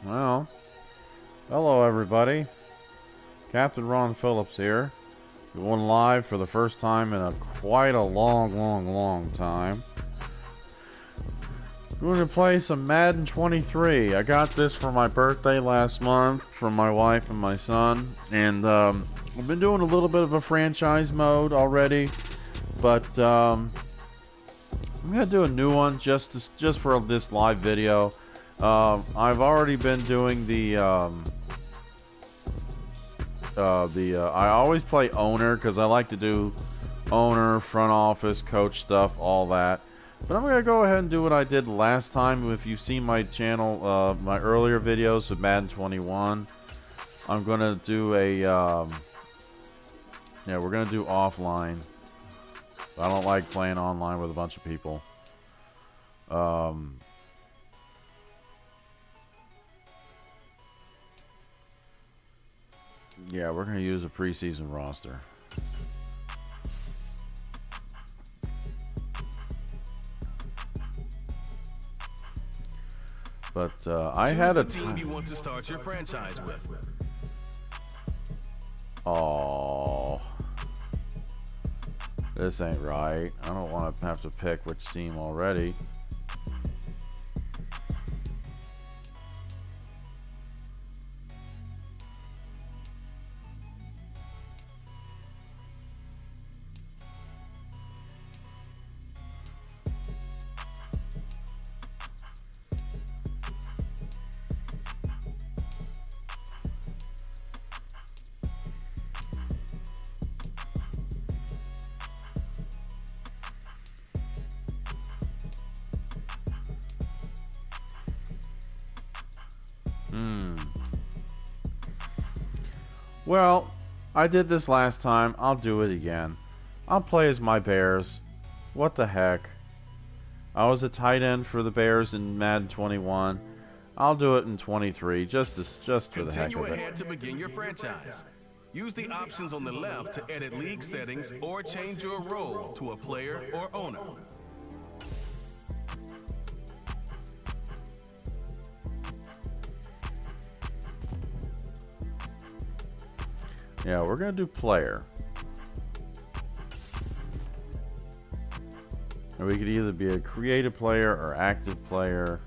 Well, hello everybody. Captain Ron Phillips here. Going live for the first time in quite a long time. We're going to play some Madden 23. I got this for my birthday last month from my wife and my son. And I've been doing a little bit of a franchise mode already. But I'm going to do a new one just for this live video. I've already been doing I always play owner because I like to do owner, front office, coach stuff, all that. But I'm going to go ahead and do what I did last time. If you've seen my channel, my earlier videos of Madden 21, I'm going to do we're going to do offline. I don't like playing online with a bunch of people. Yeah, we're going to use a preseason roster. But I had a team you want to start your franchise with. Oh, this ain't right. I don't want to have to pick which team already. Well, I did this last time. I'll do it again. I'll play as my Bears. What the heck? I was a tight end for the Bears in Madden 21. I'll do it in 23, just for the heck of it. Continue ahead to begin your franchise. Use the options on the left to edit league settings or change your role to a player or owner. Yeah, we're going to do player. And we could either be a creative player or active player.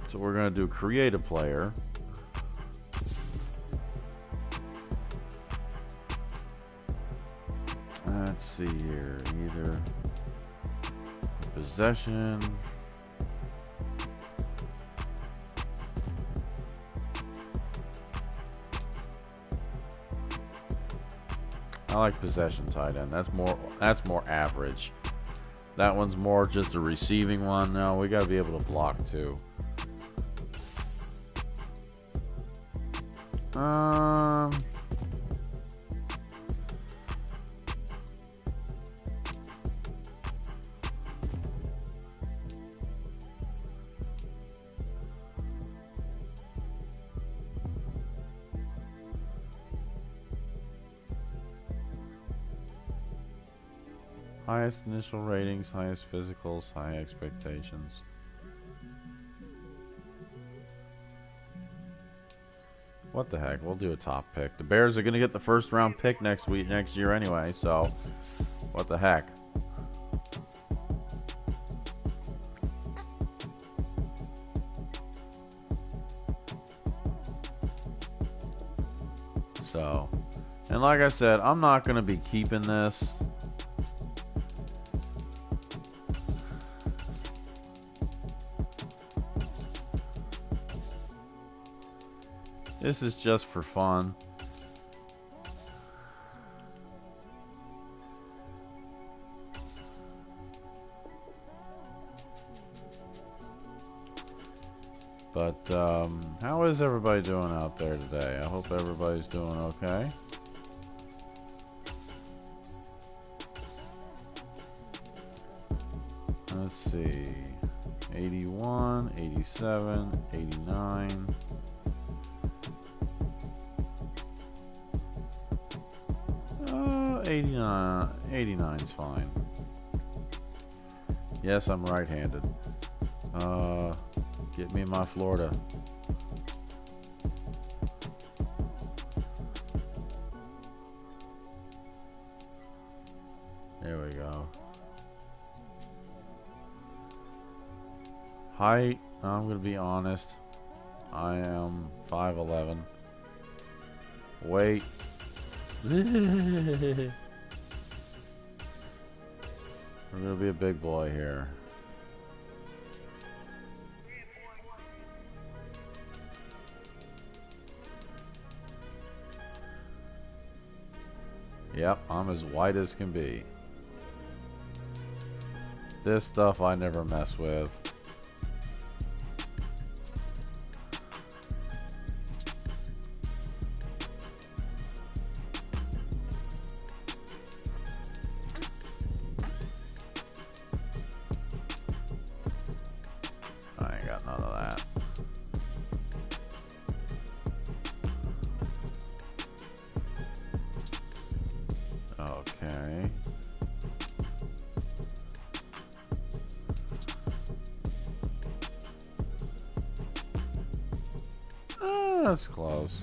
So we're going to do creative player. Let's see here. Either possession. I like possession tight end. That's more average. That one's more just a receiving one. No, we got to be able to block too. Highest initial ratings, highest physicals, high expectations. What the heck? We'll do a top pick. The Bears are going to get the first round pick next year anyway, so what the heck? So, and like I said, I'm not going to be keeping this. This is just for fun. But how is everybody doing out there today? I hope everybody's doing okay. Let's see. 81, 87, 89. 89's fine. Yes, I'm right-handed. Get me my Florida. There we go. Height, I'm gonna be honest. I am 5'11". Weight. I'm gonna be a big boy here. Yep, I'm as white as can be. This stuff I never mess with. I ain't got none of that. Okay. That's close.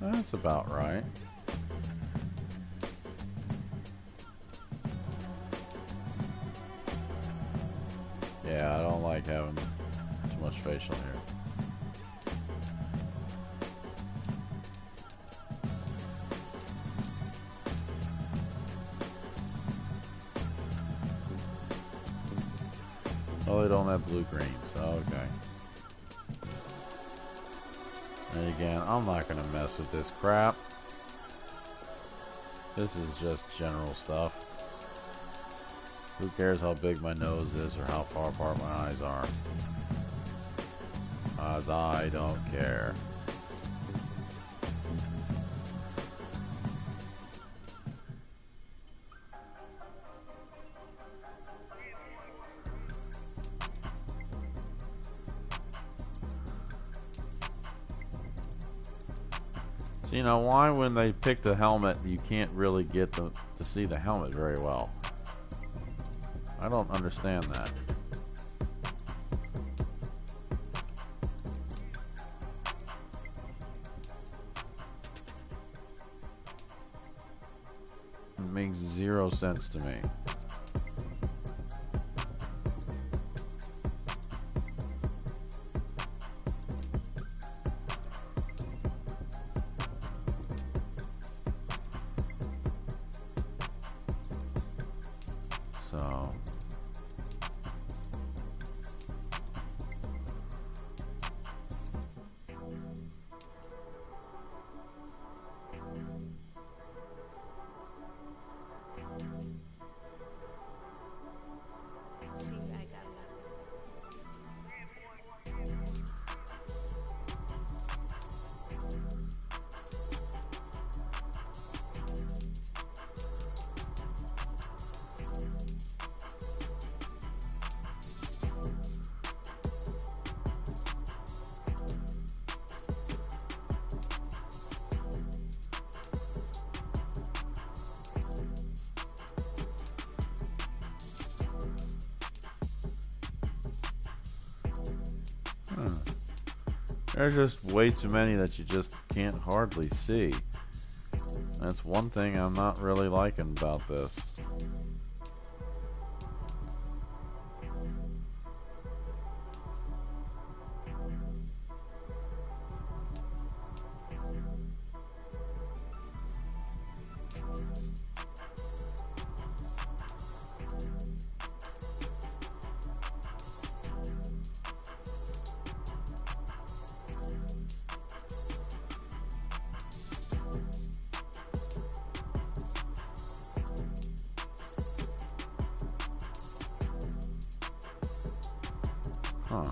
That's about right. Yeah, I don't like having too much facial hair. Oh, they don't have blue greens. Okay. And again, I'm not gonna mess with this crap. This is just general stuff. Who cares how big my nose is or how far apart my eyes are? As I don't care. So, you know, why when they pick the helmet, you can't really get to see the helmet very well? I don't understand that. It makes zero sense to me. So there's just way too many that you just can't hardly see. That's one thing I'm not really liking about this. Huh.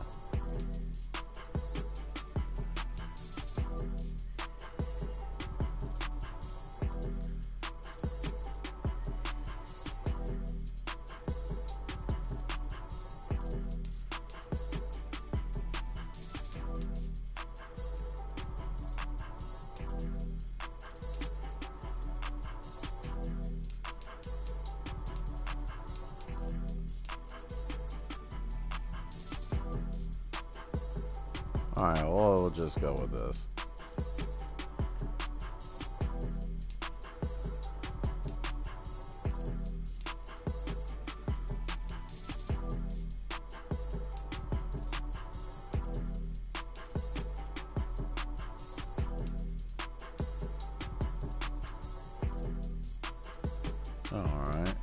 Alright, well, we'll just go with this. Alright.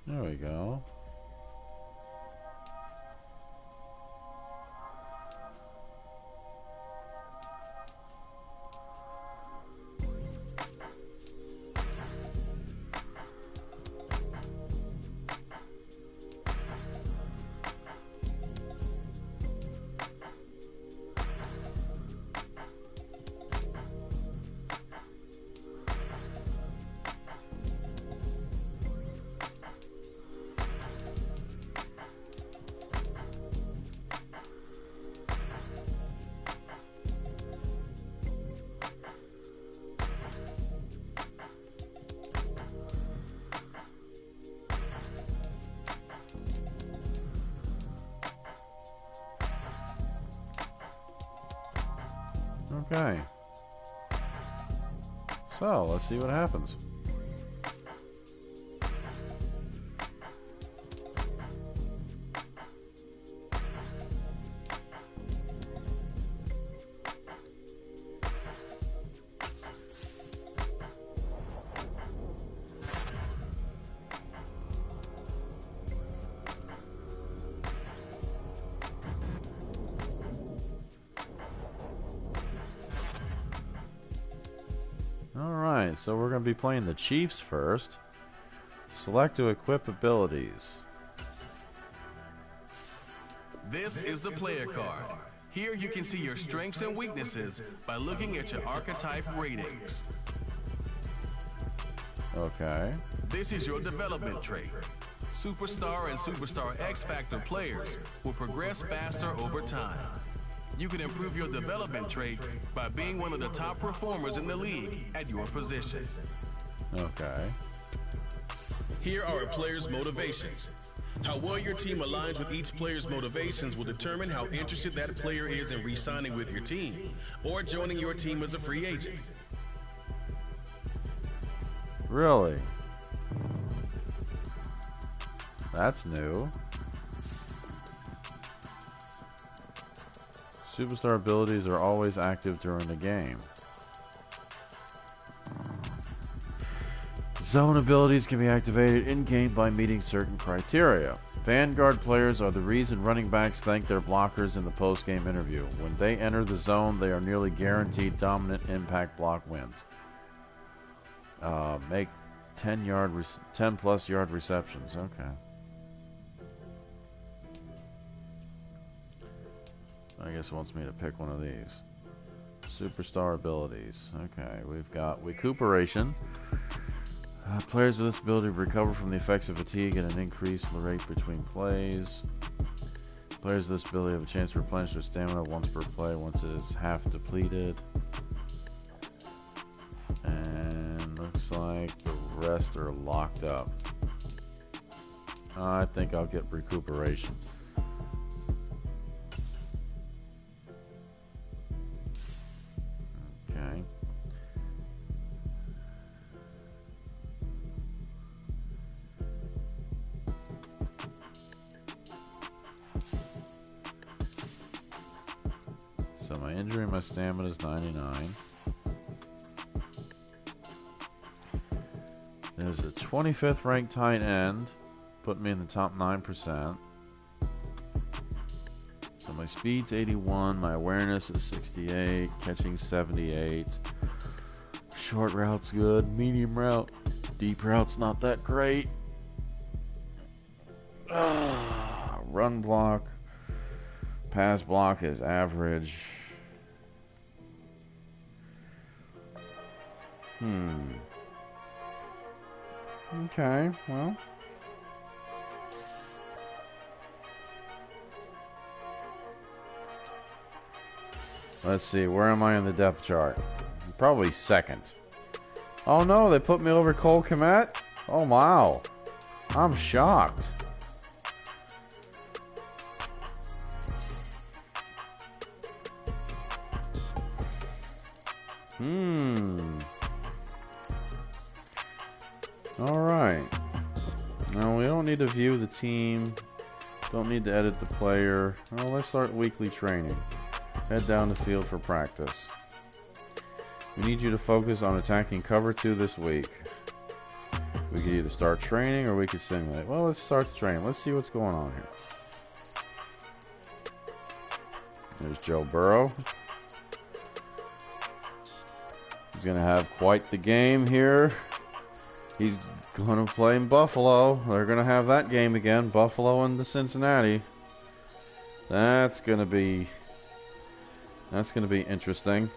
There we go. Okay. So, let's see what happens. Alright, so we're going to be playing the Chiefs first. Select to equip abilities. This is the player card. Here you can see your strengths and weaknesses by looking at your archetype ratings. Okay. This is your development trait. Superstar and Superstar X Factor players will progress faster over time. You can improve your development trait by being one of the top performers in the league at your position. Okay. Here are a player's motivations. How well your team aligns with each player's motivations will determine how interested that player is in re-signing with your team or joining your team as a free agent. Really? That's new. Superstar abilities are always active during the game. Zone abilities can be activated in-game by meeting certain criteria. Vanguard players are the reason running backs thank their blockers in the post-game interview. When they enter the zone, they are nearly guaranteed dominant impact block wins. Make 10 plus yard receptions. Okay. I guess it wants me to pick one of these. Superstar abilities. Okay, we've got recuperation. Players with this ability recover from the effects of fatigue at an increased rate between plays. Players with this ability have a chance to replenish their stamina once per play, once it is half depleted. And looks like the rest are locked up. I think I'll get recuperation. So my injury, my stamina is 99. There's a 25th ranked tight end, putting me in the top 9%. So my speed's 81, my awareness is 68, catching 78. Short route's good, medium route, deep route's not that great. Run block, pass block is average. Okay, well. Let's see, where am I in the depth chart? Probably second. Oh no, they put me over Cole Kmet? Oh wow. I'm shocked. Alright. Now we don't need to view the team. Don't need to edit the player. Well, let's start weekly training. Head down the field for practice. We need you to focus on attacking cover 2 this week. We could either start training or we could simulate. Well, let's start the training. Let's see what's going on here. There's Joe Burrow. He's going to have quite the game here. He's going to play in Buffalo. They're going to have that game again. Buffalo and the Cincinnati. That's going to be interesting.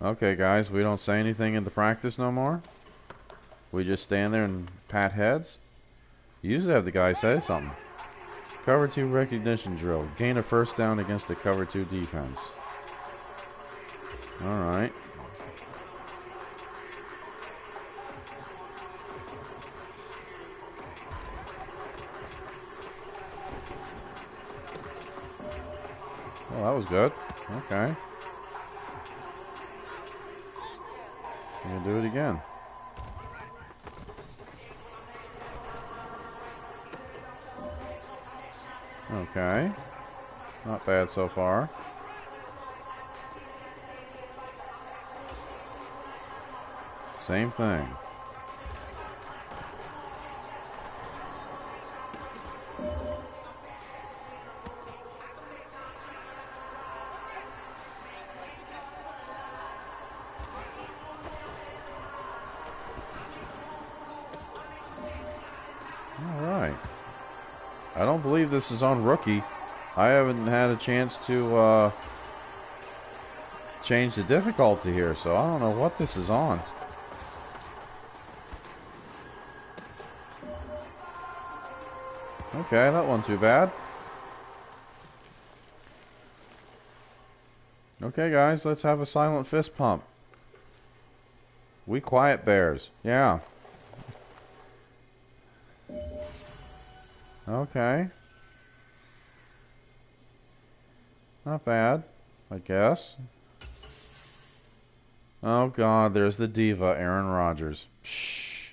Okay, guys, we don't say anything in the practice no more. We just stand there and pat heads. You usually have the guy say something. Cover 2 recognition drill. Gain a first down against the cover 2 defense. Alright. Well, that was good. Okay. I'm gonna do it again. Okay. Not bad so far. Same thing. I don't believe this is on rookie. I haven't had a chance to change the difficulty here, so I don't know what this is on. Okay, that wasn't too bad. Okay, guys, let's have a silent fist pump. We quiet bears. Yeah. Okay. Not bad, I guess. Oh God, there's the diva, Aaron Rodgers. Shh.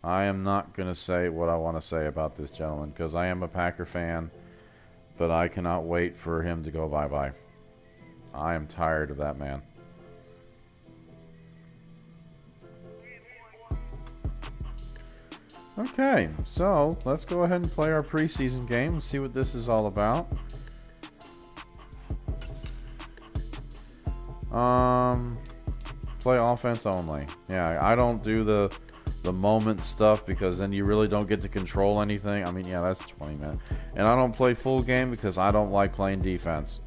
I am not going to say what I want to say about this gentleman because I am a Packer fan, but I cannot wait for him to go bye-bye. I am tired of that man. Okay, so let's go ahead and play our preseason game and see what this is all about. Play offense only. Yeah, I don't do the moment stuff because then you really don't get to control anything. I mean, yeah, that's 20 minutes. And I don't play full game because I don't like playing defense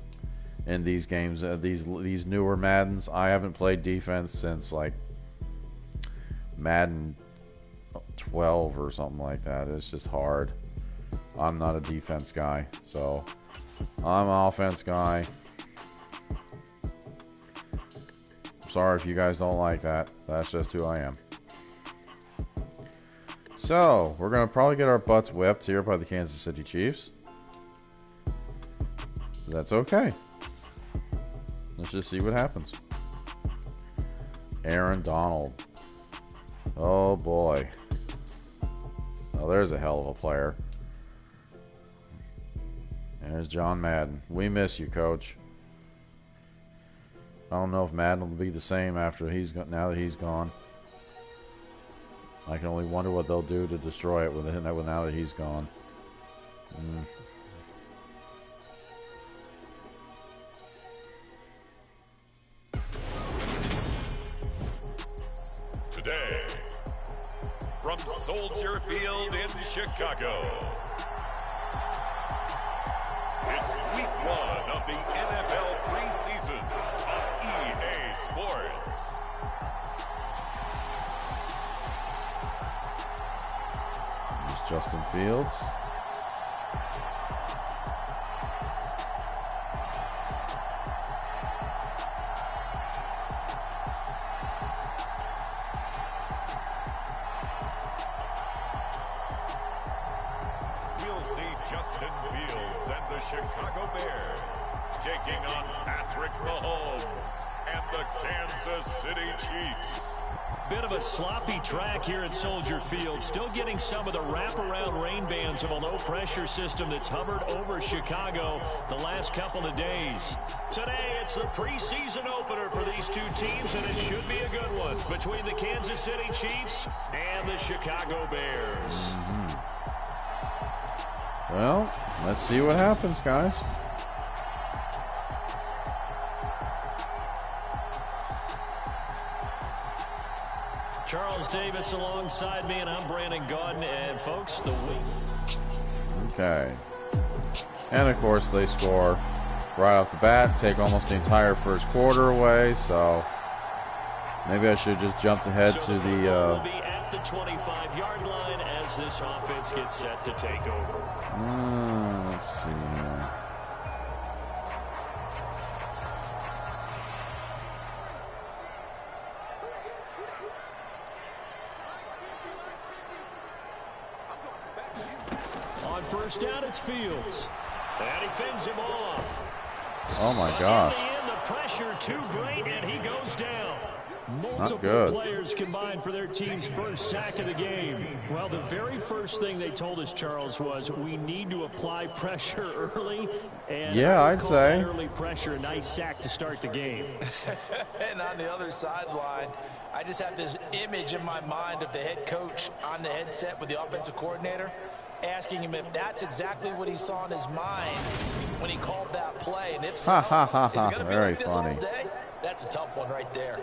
in these games. These newer Maddens, I haven't played defense since like Madden 12 or something like that. It's just hard. I'm not a defense guy, so I'm an offense guy. Sorry if you guys don't like that. That's just who I am. So, we're going to probably get our butts whipped here by the Kansas City Chiefs. That's okay. Let's just see what happens. Aaron Donald. Oh boy. Oh, there's a hell of a player. There's John Madden. We miss you, Coach. I don't know if Madden will be the same after he's gone. Now that he's gone, I can only wonder what they'll do to destroy it with him now that he's gone. Today, from Soldier Field in Chicago, it's week 1 of the NFL preseason on EA Sports. There's Justin Fields. We'll see Justin Fields and the Chicago Bears taking on Patrick Mahomes and the Kansas City Chiefs. Bit of a sloppy track here at Soldier Field. Still getting some of the wraparound rain bands of a low-pressure system that's hovered over Chicago the last couple of days. Today, it's the preseason opener for these two teams, and it should be a good one between the Kansas City Chiefs and the Chicago Bears. Well, let's see what happens, guys. Charles Davis alongside me, and I'm Brandon Gaudin. And, folks, the week. Okay. And, of course, they score right off the bat, take almost the entire first quarter away, so maybe I should just jump ahead to the... will be at the 25-yard line as this offense gets set to take over. Let's see here. On first down, it's Fields. And he fends him off. Oh, my gosh. In the end, the pressure too great, and he goes down. Multiple good. players combined for their team's first sack of the game. Well, the very first thing they told us, Charles, was we need to apply pressure early. And yeah, I'd say. Early pressure, a nice sack to start the game. And on the other sideline, I just have this image in my mind of the head coach on the headset with the offensive coordinator, asking him if that's exactly what he saw in his mind when he called that play. And if so, is it going to be like this all day? That's a tough one right there.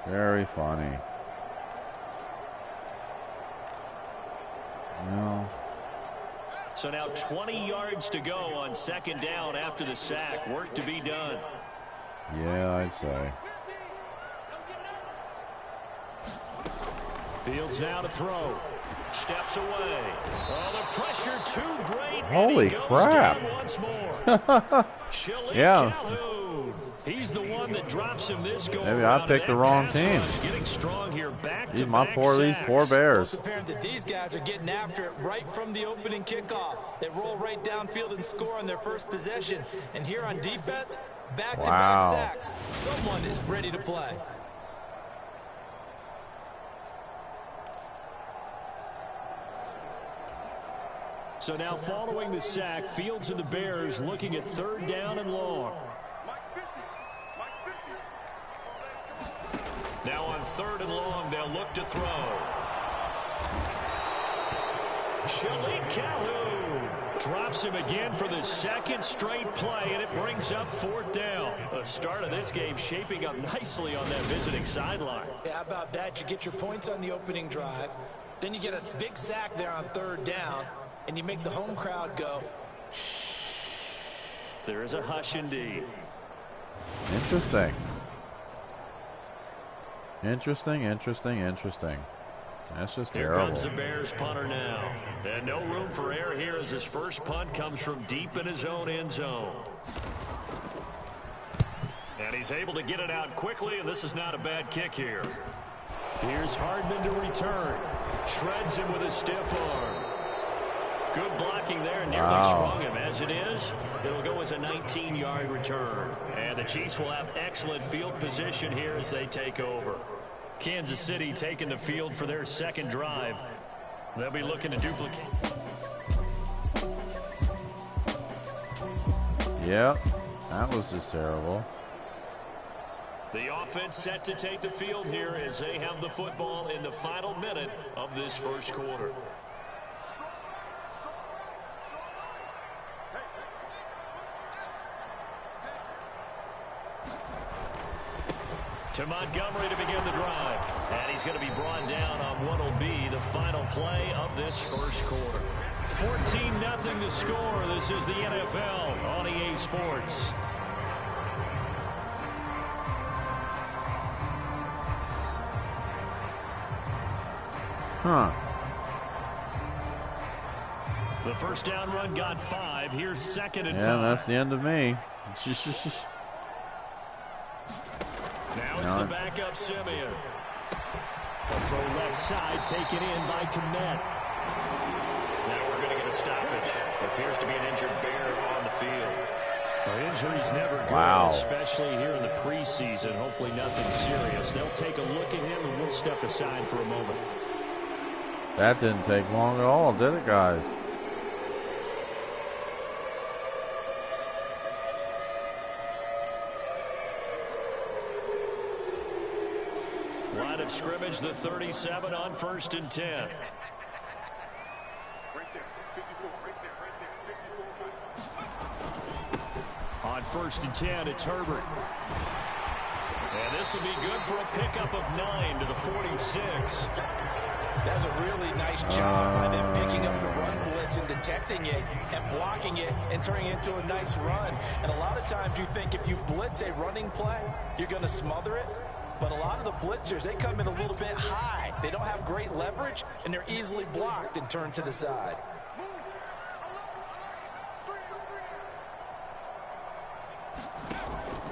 Very funny. No. So now 20 yards to go on second down after the sack. Work to be done. Yeah, I'd say. Fields now to throw. Steps away. Oh, the pressure too great. Holy crap. Once more. Yeah. Calhoun. He's the one that drops him this goal. Maybe I picked the wrong team. Getting strong here. These poor Bears. It's apparent that these guys are getting after it right from the opening kickoff. They roll right downfield and score on their first possession. And here on defense, back-to-back sacks. Someone is ready to play. So now following the sack, Fields and the Bears looking at third down and long. Now on third and long, they'll look to throw. Shalik Calhoun drops him again for the second straight play, and it brings up fourth down. The start of this game shaping up nicely on that visiting sideline. Yeah, how about that? You get your points on the opening drive. Then you get a big sack there on third down, and you make the home crowd go. There is a hush indeed. Interesting. Interesting. That's just terrible. Here comes the Bears punter now. And no room for error here as his first punt comes from deep in his own end zone. And he's able to get it out quickly, and this is not a bad kick here. Here's Hardman to return. Shreds him with a stiff arm. Good blocking there, nearly sprung him. As it is, it'll go as a 19-yard return. And the Chiefs will have excellent field position here as they take over. Kansas City taking the field for their second drive. They'll be looking to duplicate. Yep, that was just terrible. The offense set to take the field here as they have the football in the final minute of this first quarter. To Montgomery to begin the drive. And he's going to be brought down on what will be the final play of this first quarter. 14-0 the score. This is the NFL on EA Sports. Huh. The first down run got 5. Here's 2nd and 5. Yeah, that's the end of me. Now it's the backup Simeon. The throw left side taken in by Kmet. Now we're going to get a stoppage. Appears to be an injured Bear on the field. Well, injury's never good, especially here in the preseason. Hopefully nothing serious. They'll take a look at him and we'll step aside for a moment. That didn't take long at all, did it, guys? Line of scrimmage, the 37 on 1st and 10. On 1st and 10, it's Herbert. And this will be good for a pickup of 9 to the 46. That's a really nice job by them picking up the run blitz and detecting it and blocking it and turning it into a nice run. And a lot of times you think if you blitz a running play, you're going to smother it. But a lot of the blitzers, they come in a little bit high. They don't have great leverage, and they're easily blocked and turned to the side.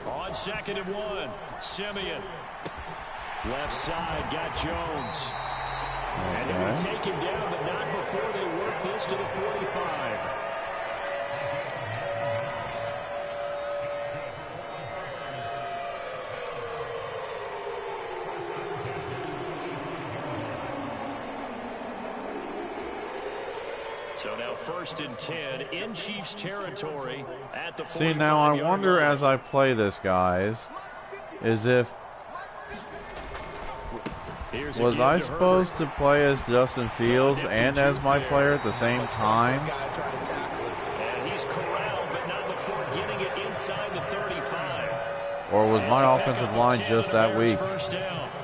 On 2nd and 1, Simeon. Left side, got Jones. And they're going to take him down, but not before they work this to the 45. So now 1st and 10 in Chiefs territory at the 45. See, now I wonder as I play this, guys, is if was I supposed to play as Justin Fields and as my player at the same time? And he's corralled, but not before getting it inside the 35. Or was my offensive line just that weak? I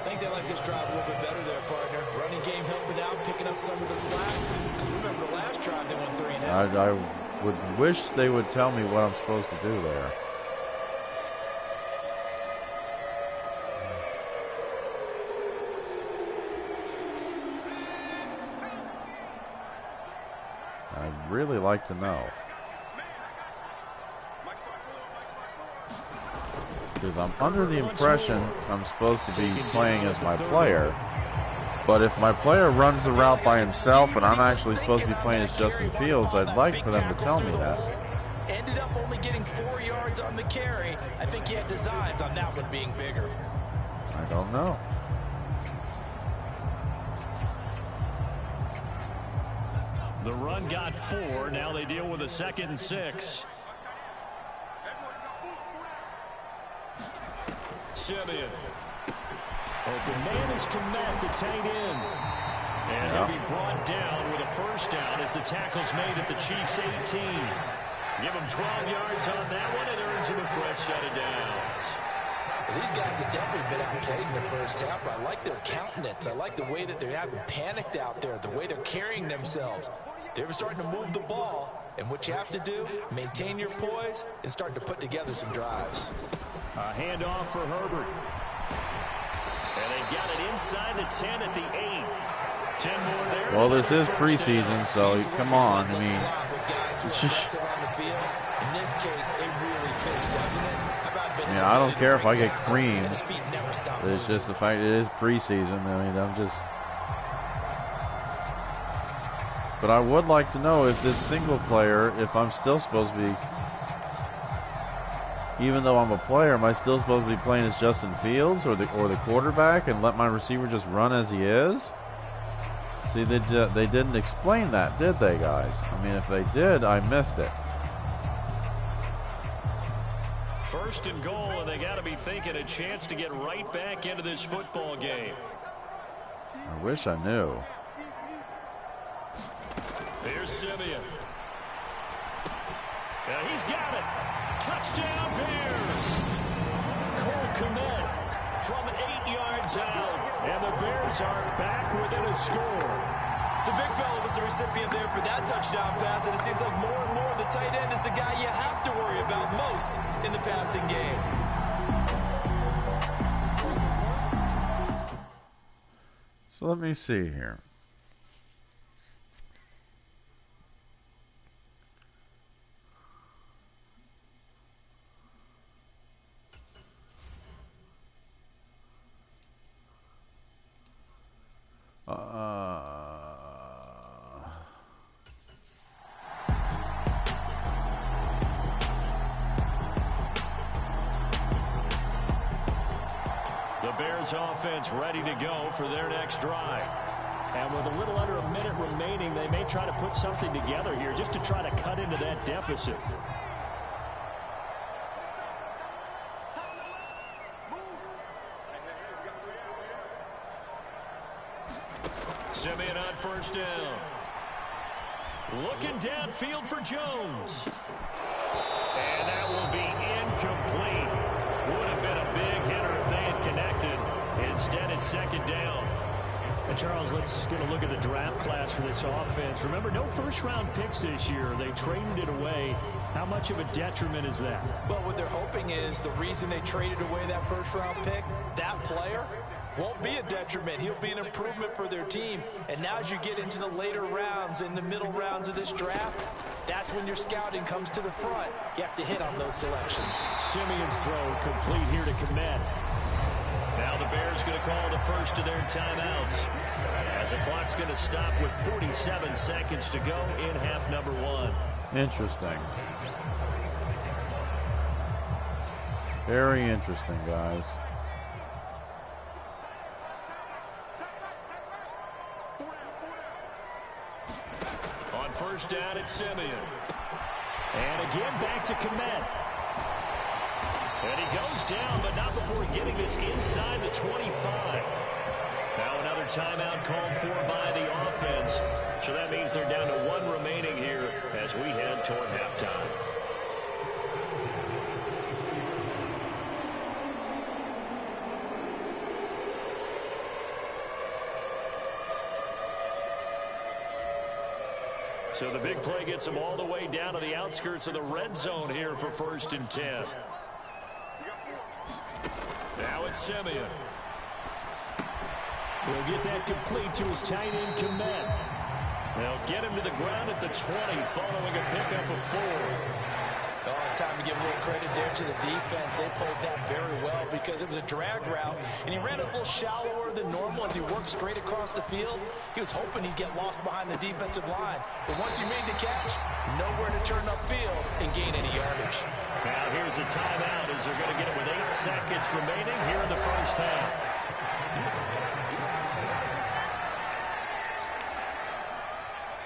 think they like this drive a little bit better there, partner. Running game helping out, picking up some of the slack. Because remember the last drive they won 3 and out. I would wish they would tell me what I'm supposed to do there. I'd really like to know. Because I'm under the impression I'm supposed to be playing as my player. But if my player runs the route by himself and I'm actually supposed to be playing as Justin Fields, I'd like for them to tell me that. Ended up only getting 4 yards on the carry. I think he had designs on that one being bigger. I don't know. The run got 4. Now they deal with a 2nd and 6. Simeon. Open man is Kmet, the tight end. And he'll be brought down with a first down as the tackle's made at the Chiefs' 18. Give him 12 yards on that one, and earns him a fresh set of downs. Well, these guys have definitely been outplayed in the first half. I like their countenance. I like the way that they haven't panicked out there, the way they're carrying themselves. They're starting to move the ball, and what you have to do, maintain your poise and start to put together some drives. A handoff for Herbert. And they've got it inside the 10 at the 8. 10 more there. Well, this is preseason, so come on. I mean, it's just in this case, it really fits, doesn't it? I don't care if I get creamed. It's just the fact it is preseason. I mean, but I would like to know if this single player, if I'm still supposed to be. Even though I'm a player, am I still supposed to be playing as Justin Fields or the quarterback and let my receiver just run as he is? See, they didn't explain that, did they, guys? I mean, if they did, I missed it. First and goal, and they got to be thinking a chance to get right back into this football game. I wish I knew. Here's Simeon. And he's got it. Touchdown, Bears. Cole Kmet from 8 yards out. And the Bears are back within a score. The big fella was the recipient there for that touchdown pass, and it seems like more and more the tight end is the guy you have to worry about most in the passing game. So let me see here. The Bears offense ready to go for their next drive. And with a little under a minute remaining, they may try to put something together here just to try to cut into that deficit. Simeon on first down. Looking downfield for Jones. And that will be incomplete. Would have been a big hitter if they had connected. Instead, it's second down. And Charles, let's get a look at the draft class for this offense. Remember, no first-round picks this year. They traded it away. How much of a detriment is that? Well, what they're hoping is the reason they traded away that first-round pick, that player won't be a detriment. He'll be an improvement for their team. And now as you get into the later rounds, in the middle rounds of this draft, that's when your scouting comes to the front. You have to hit on those selections. Simeon's throw complete here to Kmet. Now the Bears going to call the first of their timeouts, as the clock's going to stop with 47 seconds to go in half number one. Interesting. Very interesting, guys. On first down, it's Simeon. And again, back to Kmet. And he goes down, but not before getting this inside the 25. Now another timeout called for by the offense. So that means they're down to one remaining here as we head toward halftime. So the big play gets them all the way down to the outskirts of the red zone here for 1st and 10. Now it's Simeon. He'll get that complete to his tight end, Kmet. They'll get him to the ground at the 20 following a pickup of 4. Oh, it's time to give a little credit there to the defense. They played that very well because it was a drag route, and he ran it a little shallower than normal as he worked straight across the field. He was hoping he'd get lost behind the defensive line. But once he made the catch, nowhere to turn upfield and gain any yardage. Now here's a timeout as they're going to get it with 8 seconds remaining here in the first half.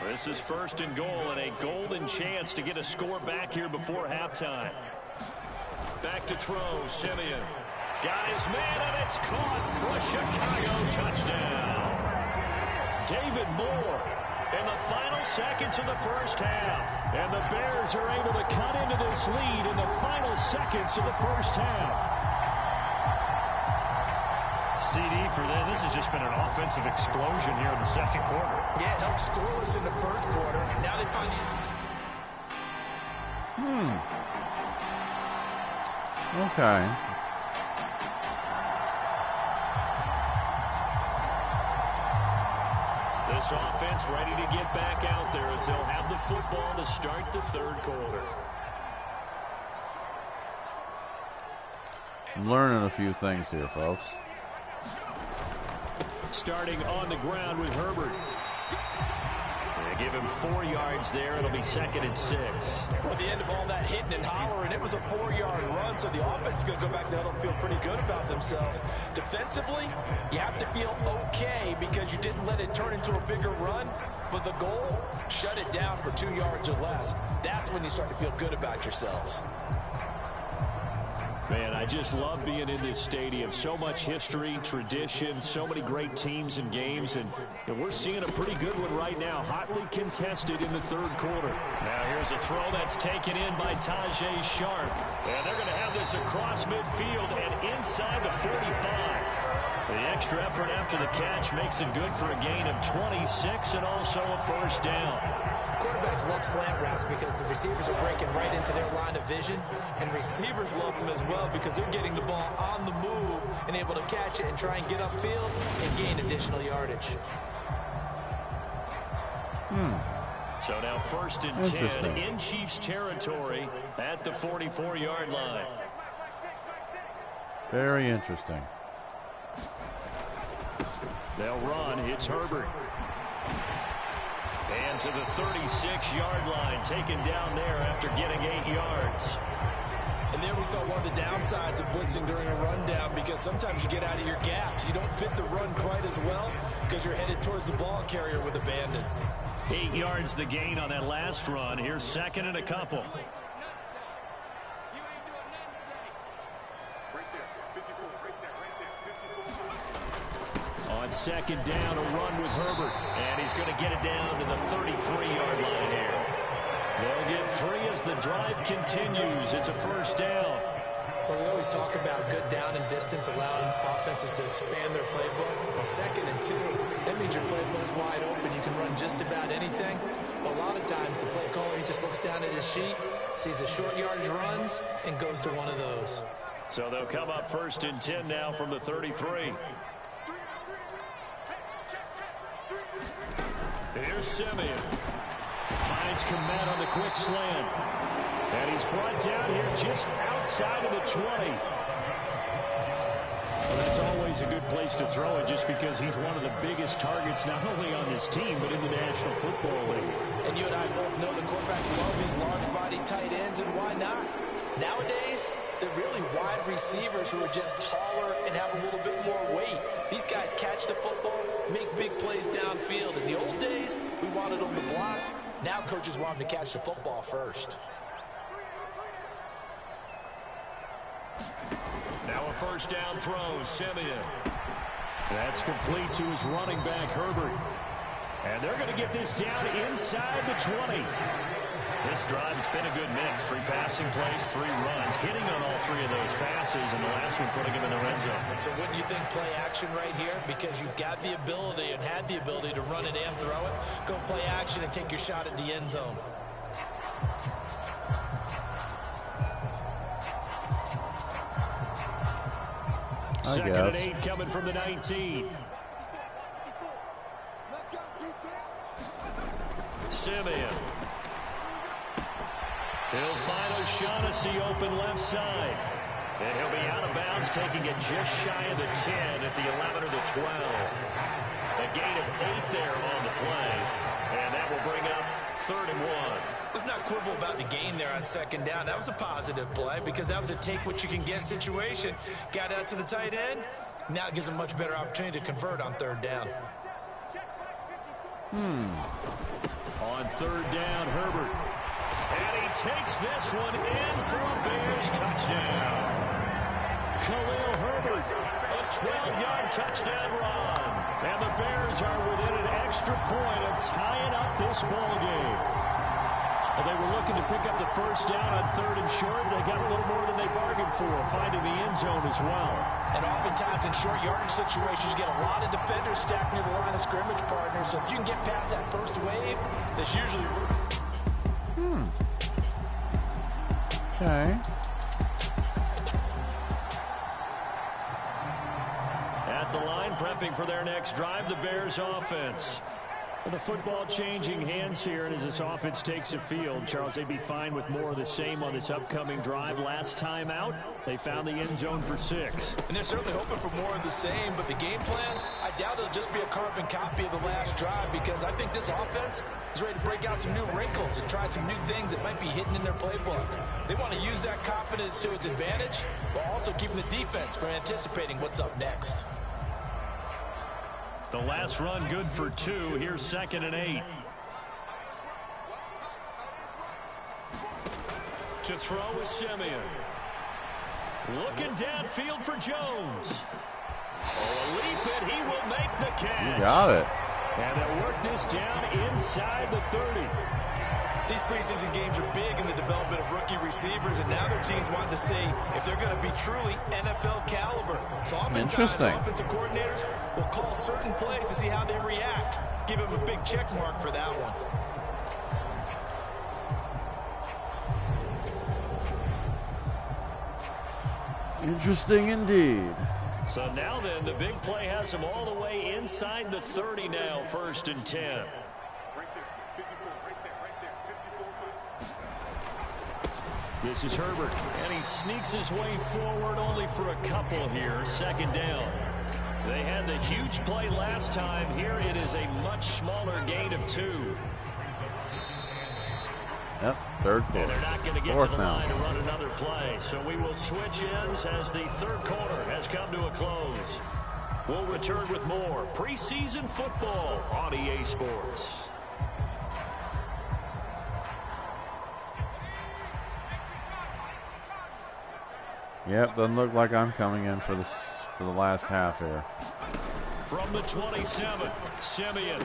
This is 1st and goal and a golden chance to get a score back here before halftime. Back to throw, Simeon. Got his man, and it's caught for a Chicago touchdown. David Moore in the final seconds of the first half. And the Bears are able to cut into this lead in the final seconds of the first half. CD for them. This has just been an offensive explosion here in the second quarter. Yeah, held scoreless in the first quarter. Now they find it. Okay. This offense ready to get back out there as they'll have the football to start the third quarter. I'm learning a few things here, folks. Starting on the ground with Herbert. They give him 4 yards there. It'll be 2nd and 6. At the end of all that hitting and hollering, it was a 4-yard run, so the offense is going to go back there and feel pretty good about themselves. Defensively, you have to feel okay because you didn't let it turn into a bigger run, but the goal, shut it down for 2 yards or less. That's when you start to feel good about yourselves. Man, I just love being in this stadium. So much history, tradition, so many great teams and games, and we're seeing a pretty good one right now. Hotly contested in the 3rd quarter. Now here's a throw that's taken in by Tajay Sharp. And they're going to have this across midfield and inside the 45. The extra effort after the catch makes it good for a gain of 26 and also a 1st down. Quarterbacks love slant routes because the receivers are breaking right into their line of vision, and receivers love them as well because they're getting the ball on the move and able to catch it and try and get upfield and gain additional yardage. So now 1st and 10 in Chiefs territory at the 44-yard line. Very interesting. They'll run. It's Herbert. And to the 36-yard line, taken down there after getting 8 yards. And there we saw one of the downsides of blitzing during a rundown because sometimes you get out of your gaps. You don't fit the run quite as well because you're headed towards the ball carrier with abandon. 8 yards the gain on that last run. Here's 2nd and a couple. On 2nd down, a run with Herbert. And he's going to get it down to the 33-yard line here. They'll get 3 as the drive continues. It's a 1st down. Well, we always talk about good down and distance, allowing offenses to expand their playbook. Well, 2nd and 2, that means your playbook's wide open. You can run just about anything. But a lot of times, the play caller, he just looks down at his sheet, sees the short yardage runs, and goes to one of those. So they'll come up 1st and 10 now from the 33. Here's Simeon. Finds Komet on the quick slant. And he's brought down here just outside of the 20. Well, that's always a good place to throw it just because he's one of the biggest targets not only on this team but in the National Football League. And you and I both know the quarterbacks love these large-body tight ends, and why not? Nowadays, they're really wide receivers who are just taller and have a little bit more weight. These guys catch the football, make big plays downfield. In the old days, we wanted them to block. Now coaches want them to catch the football first. Now a 1st down throw, Simeon. That's complete to his running back, Herbert. And they're going to get this down inside the 20. This drive, it's been a good mix. 3 passing plays, 3 runs, hitting on all 3 of those passes, and the last one putting him in the red zone. So wouldn't you think play action right here? Because you've got the ability and had the ability to run it and throw it. Go play action and take your shot at the end zone. Second and 8 coming from the 19. Simeon. He'll find O'Shaughnessy open left side. And he'll be out of bounds, taking it just shy of the 10 at the 11 or the 12. A gain of 8 there on the play. And that will bring up 3rd and 1. Let's not quibble about the gain there on 2nd down. That was a positive play because that was a take-what-you-can-get situation. Got out to the tight end. Now it gives them a much better opportunity to convert on 3rd down. On 3rd down, Herbert. And he takes this one in for a Bears touchdown. Khalil Herbert, a 12-yard touchdown run. And the Bears are within an extra point of tying up this ball game. Well, they were looking to pick up the 1st down on 3rd and short. They got a little more than they bargained for, finding the end zone as well. And oftentimes in short yardage situations, you get a lot of defenders stacked near the line of scrimmage partners. So if you can get past that first wave, that's usually... Okay. At the line, prepping for their next drive, the Bears offense. Well, the football changing hands here, and as this offense takes the field, Charles, they'd be fine with more of the same on this upcoming drive. Last time out, they found the end zone for 6. And they're certainly hoping for more of the same, but the game plan, I doubt it'll just be a carbon copy of the last drive, because I think this offense is ready to break out some new wrinkles and try some new things that might be hidden in their playbook. They want to use that confidence to its advantage, while also keeping the defense from anticipating what's up next. The last run good for 2. Here's 2nd and 8. To throw is Simeon. Looking downfield for Jones. Oh, a leap, and he will make the catch. You got it. And they'll work this down inside the 30. These preseason games are big in the development of rookie receivers, and now their teams want to see if they're going to be truly NFL caliber. So oftentimes, offensive coordinators will call certain plays to see how they react. Give them a big check mark for that one. Interesting indeed. So now then, the big play has them all the way inside the 30 now, 1st and 10. This is Herbert, and he sneaks his way forward only for a couple here. 2nd down. They had the huge play last time. Here it is a much smaller gain of 2. Yep, 3rd quarter. And they're not going to get to the line to run another play. So we will switch ends as the 3rd quarter has come to a close. We'll return with more preseason football on EA Sports. Yep, doesn't look like I'm coming in for the last half here. From the 27, Simeon.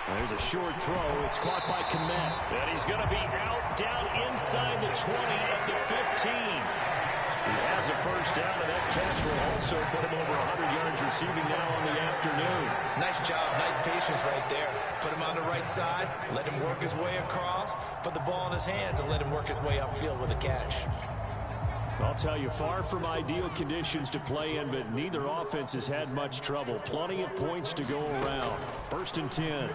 There's a short throw. It's caught by Komet. And he's going to be out down inside the 20 at the 15. He has a 1st down, and that catch will also put him over 100 yards receiving now on the afternoon. Nice job, nice patience right there. Put him on the right side, let him work his way across, put the ball in his hands, and let him work his way upfield with a catch. I'll tell you, far from ideal conditions to play in, but neither offense has had much trouble. Plenty of points to go around. 1st and 10.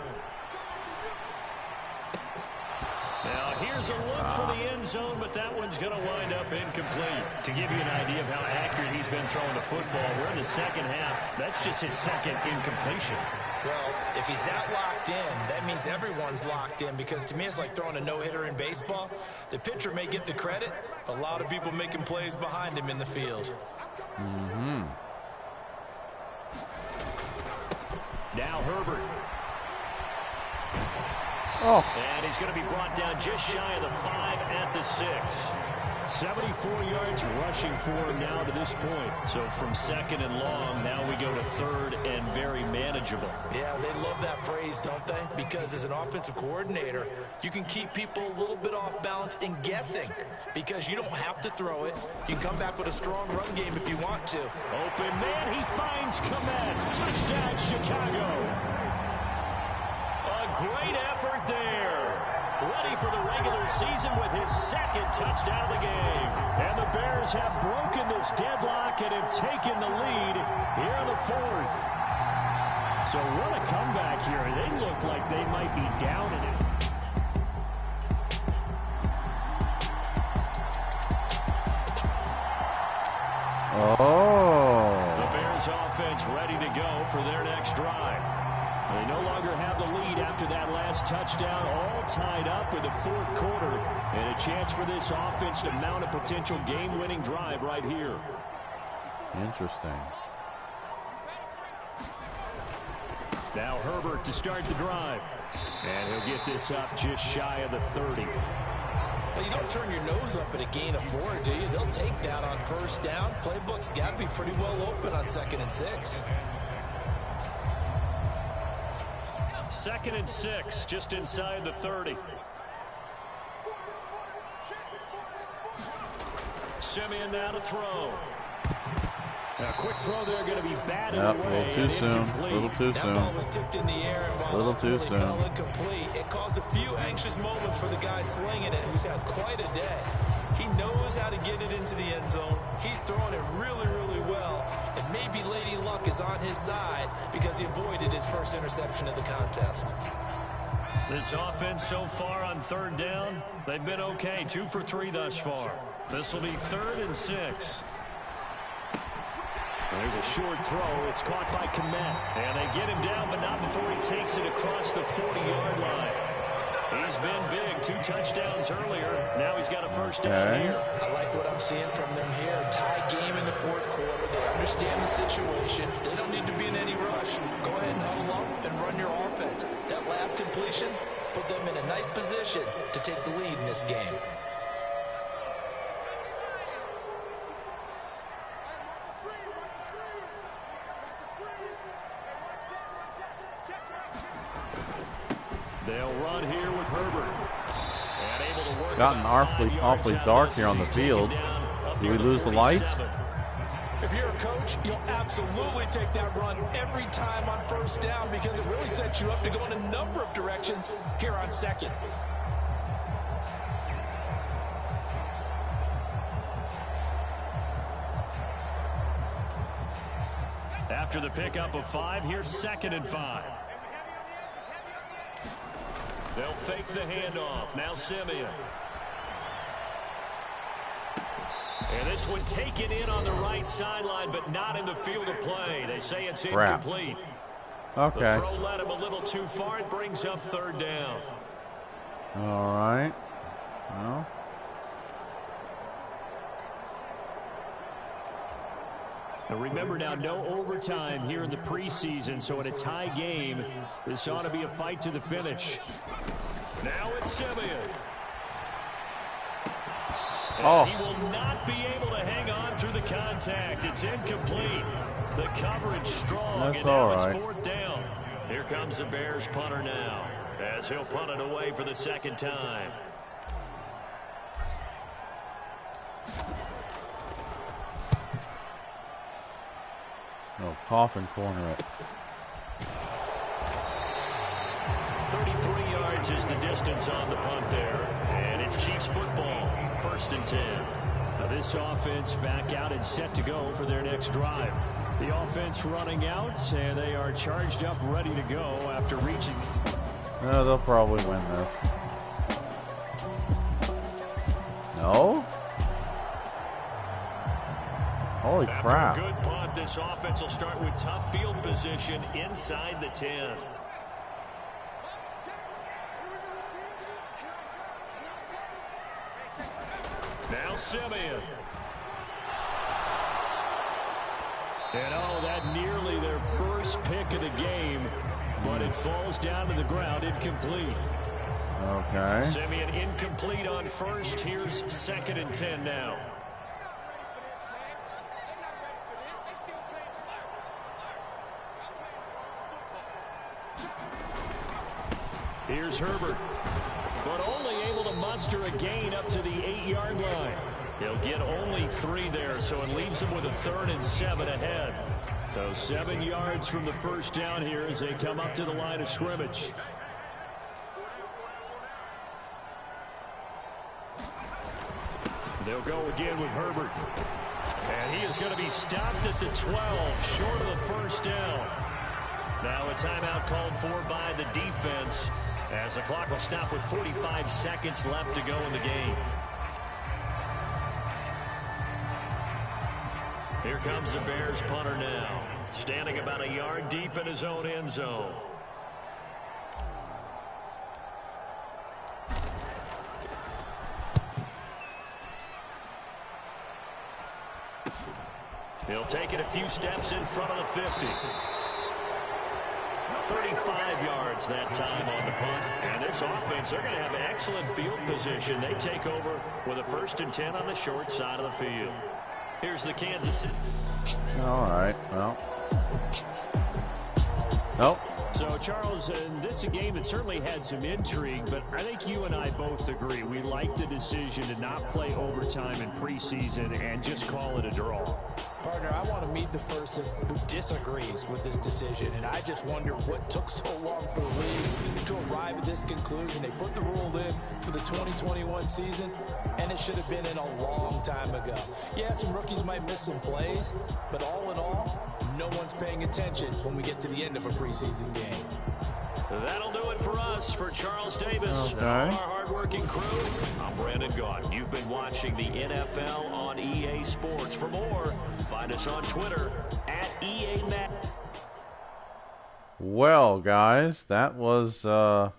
Now, here's a look for the end zone, but that one's going to wind up incomplete. To give you an idea of how accurate he's been throwing the football, we're in the 2nd half. That's just his 2nd incompletion. Well, if he's that locked in, that means everyone's locked in, because to me it's like throwing a no-hitter in baseball. The pitcher may get the credit, but a lot of people making plays behind him in the field. Now Herbert. Oh. And he's going to be brought down just shy of the 5 at the 6. 74 yards rushing for him now to this point. So from 2nd and long, now we go to 3rd and very manageable. Yeah, they love that phrase, don't they? Because as an offensive coordinator, you can keep people a little bit off balance and guessing, because you don't have to throw it. You can come back with a strong run game if you want to. Open man, he finds Komet. Touchdown, Chicago. A great effort there. Ready for the regular season with his 2nd touchdown of the game. And the Bears have broken this deadlock and have taken the lead here in the 4th. So what a comeback here. They look like they might be down in it. Oh. The Bears offense ready to go for their next drive. They no longer have the lead after that last touchdown, all tied up in the 4th quarter. And a chance for this offense to mount a potential game-winning drive right here. Interesting. Now Herbert to start the drive. And he'll get this up just shy of the 30. Well, you don't turn your nose up at a gain of 4, do you? They'll take that on 1st down. Playbook's got to be pretty well open on 2nd and 6. 2nd and 6, just inside the 30. Simeon now to throw. A quick throw there, going to be batted away. A little too soon. A little too soon. That ball was tipped in the air, and while ultimately fell incomplete, it caused a few anxious moments for the guy slinging it, who's had quite a day. He knows how to get it into the end zone. He's throwing it really, really well. And maybe Lady Luck is on his side because he avoided his first interception of the contest. This offense so far on third down, they've been okay. 2 for 3 thus far. This will be 3rd and 6. There's a short throw. It's caught by Komet. And they get him down, but not before he takes it across the 40-yard line. He's been big. 2 touchdowns earlier. Now he's got a first down here. I like what I'm seeing from them here. Tie game in the 4th quarter. They understand the situation. They don't need to be in any rush. Go ahead and huddle up and run your offense. That last completion put them in a nice position to take the lead in this game. They'll run here with Herbert. And able to work. It's gotten awfully dark here on the field. Do we lose the lights? If you're a coach, you'll absolutely take that run every time on first down because it really sets you up to go in a number of directions here on 2nd. After the pickup of 5, here's 2nd and 5. They'll fake the handoff. Now Simeon. And this one taken in on the right sideline, but not in the field of play. They say it's incomplete. Okay. The throw led him a little too far. It brings up 3rd down. All right. Well. Now remember now, no overtime here in the preseason, so in a tie game, this ought to be a fight to the finish. Now it's Simeon. Oh. He will not be able to hang on through the contact. It's incomplete. The coverage strong. That's and now all right. It's 4th down. Here comes the Bears punter now, as he'll punt it away for the 2nd time. Oh, coffin corner it. 33 yards is the distance on the punt there. And it's Chiefs football. 1st and 10. Now this offense back out and set to go for their next drive. The offense running out, and they are charged up, ready to go after reaching. No, they'll probably win this. No? Holy crap. After a good punt, this offense will start with tough field position inside the 10. Now Simeon. And oh, that nearly their first pick of the game, but it falls down to the ground incomplete. Okay. Simeon incomplete on 1st. Here's 2nd and 10 now. Here's Herbert, but only able to muster a gain up to the 8-yard line. He'll get only 3 there, so it leaves him with a 3rd and 7 ahead. So 7 yards from the first down here as they come up to the line of scrimmage. They'll go again with Herbert. And he is going to be stopped at the 12, short of the first down. Now a timeout called for by the defense, as the clock will stop with 45 seconds left to go in the game. Here comes the Bears punter now, standing about a yard deep in his own end zone. He'll take it a few steps in front of the 50. 35 yards that time on the punt. And this offense, they're going to have excellent field position. They take over with a 1st and 10 on the short side of the field. Here's the Kansas City. All right. Well. Nope. So, Charles, in this game, it certainly had some intrigue, but I think you and I both agree. We like the decision to not play overtime in preseason and just call it a draw. Partner, I want to meet the person who disagrees with this decision, and I just wonder what took so long for the league to arrive at this conclusion. They put the rule in for the 2021 season, and it should have been in a long time ago. Yeah, some rookies might miss some plays, but all in all, no one's paying attention when we get to the end of a preseason game. That'll do it for us. For Charles Davis, Okay. our hardworking crew, I'm Brandon Gaudin. You've been watching the NFL on EA Sports. For more, find us on Twitter at EA Madden. Well, guys, that was not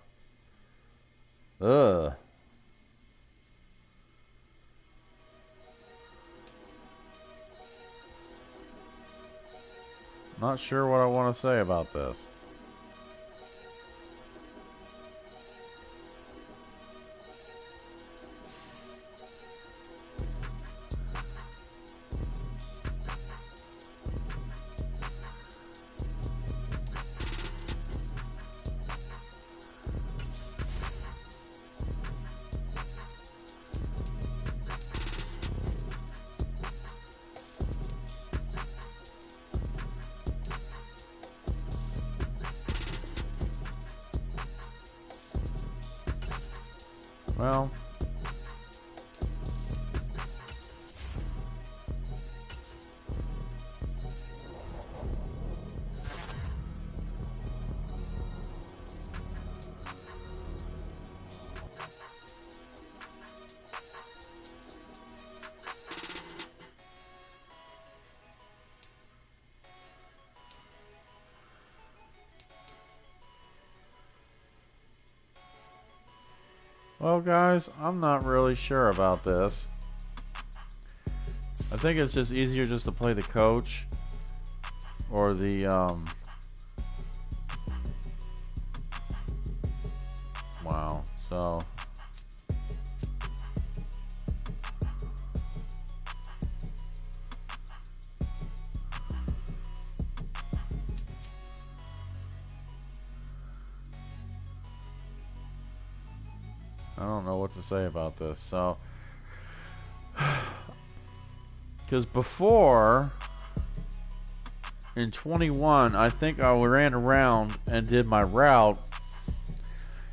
sure what I want to say about this. Well, guys, I'm not really sure about this. I think it's just easier just to play the coach or the wow. So I don't know what to say about this. So, because before in 21, I think I ran around and did my route,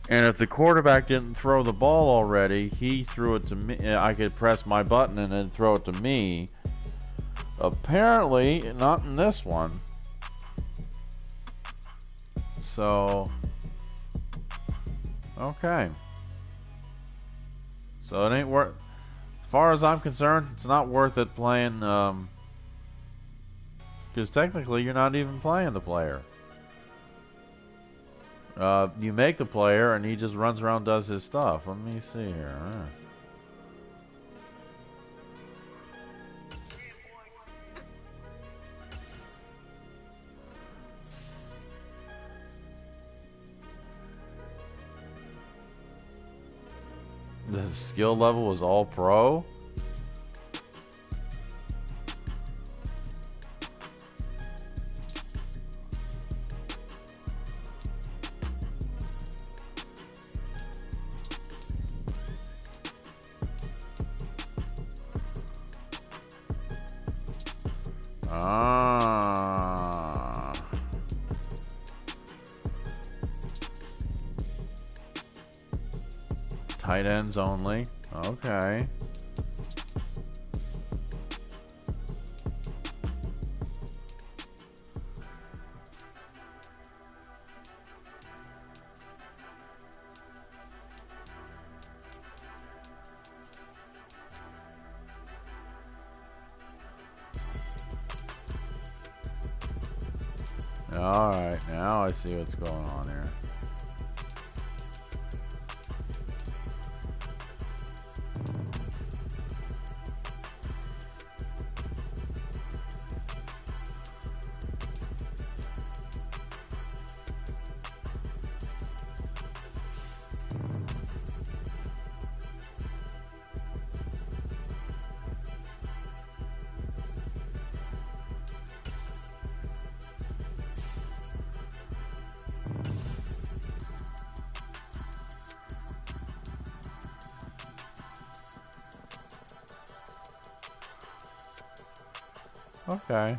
and if the quarterback didn't throw the ball already, he threw it to me. I could press my button and then throw it to me. Apparently, not in this one. So, okay. So it ain't worth, as far as I'm concerned, it's not worth it playing, because technically you're not even playing the player. You make the player and he just runs around and does his stuff. Let me see here. The skill level was all pro. Ah. Tight ends only. Okay. Alright, now I see what's going on here. Okay.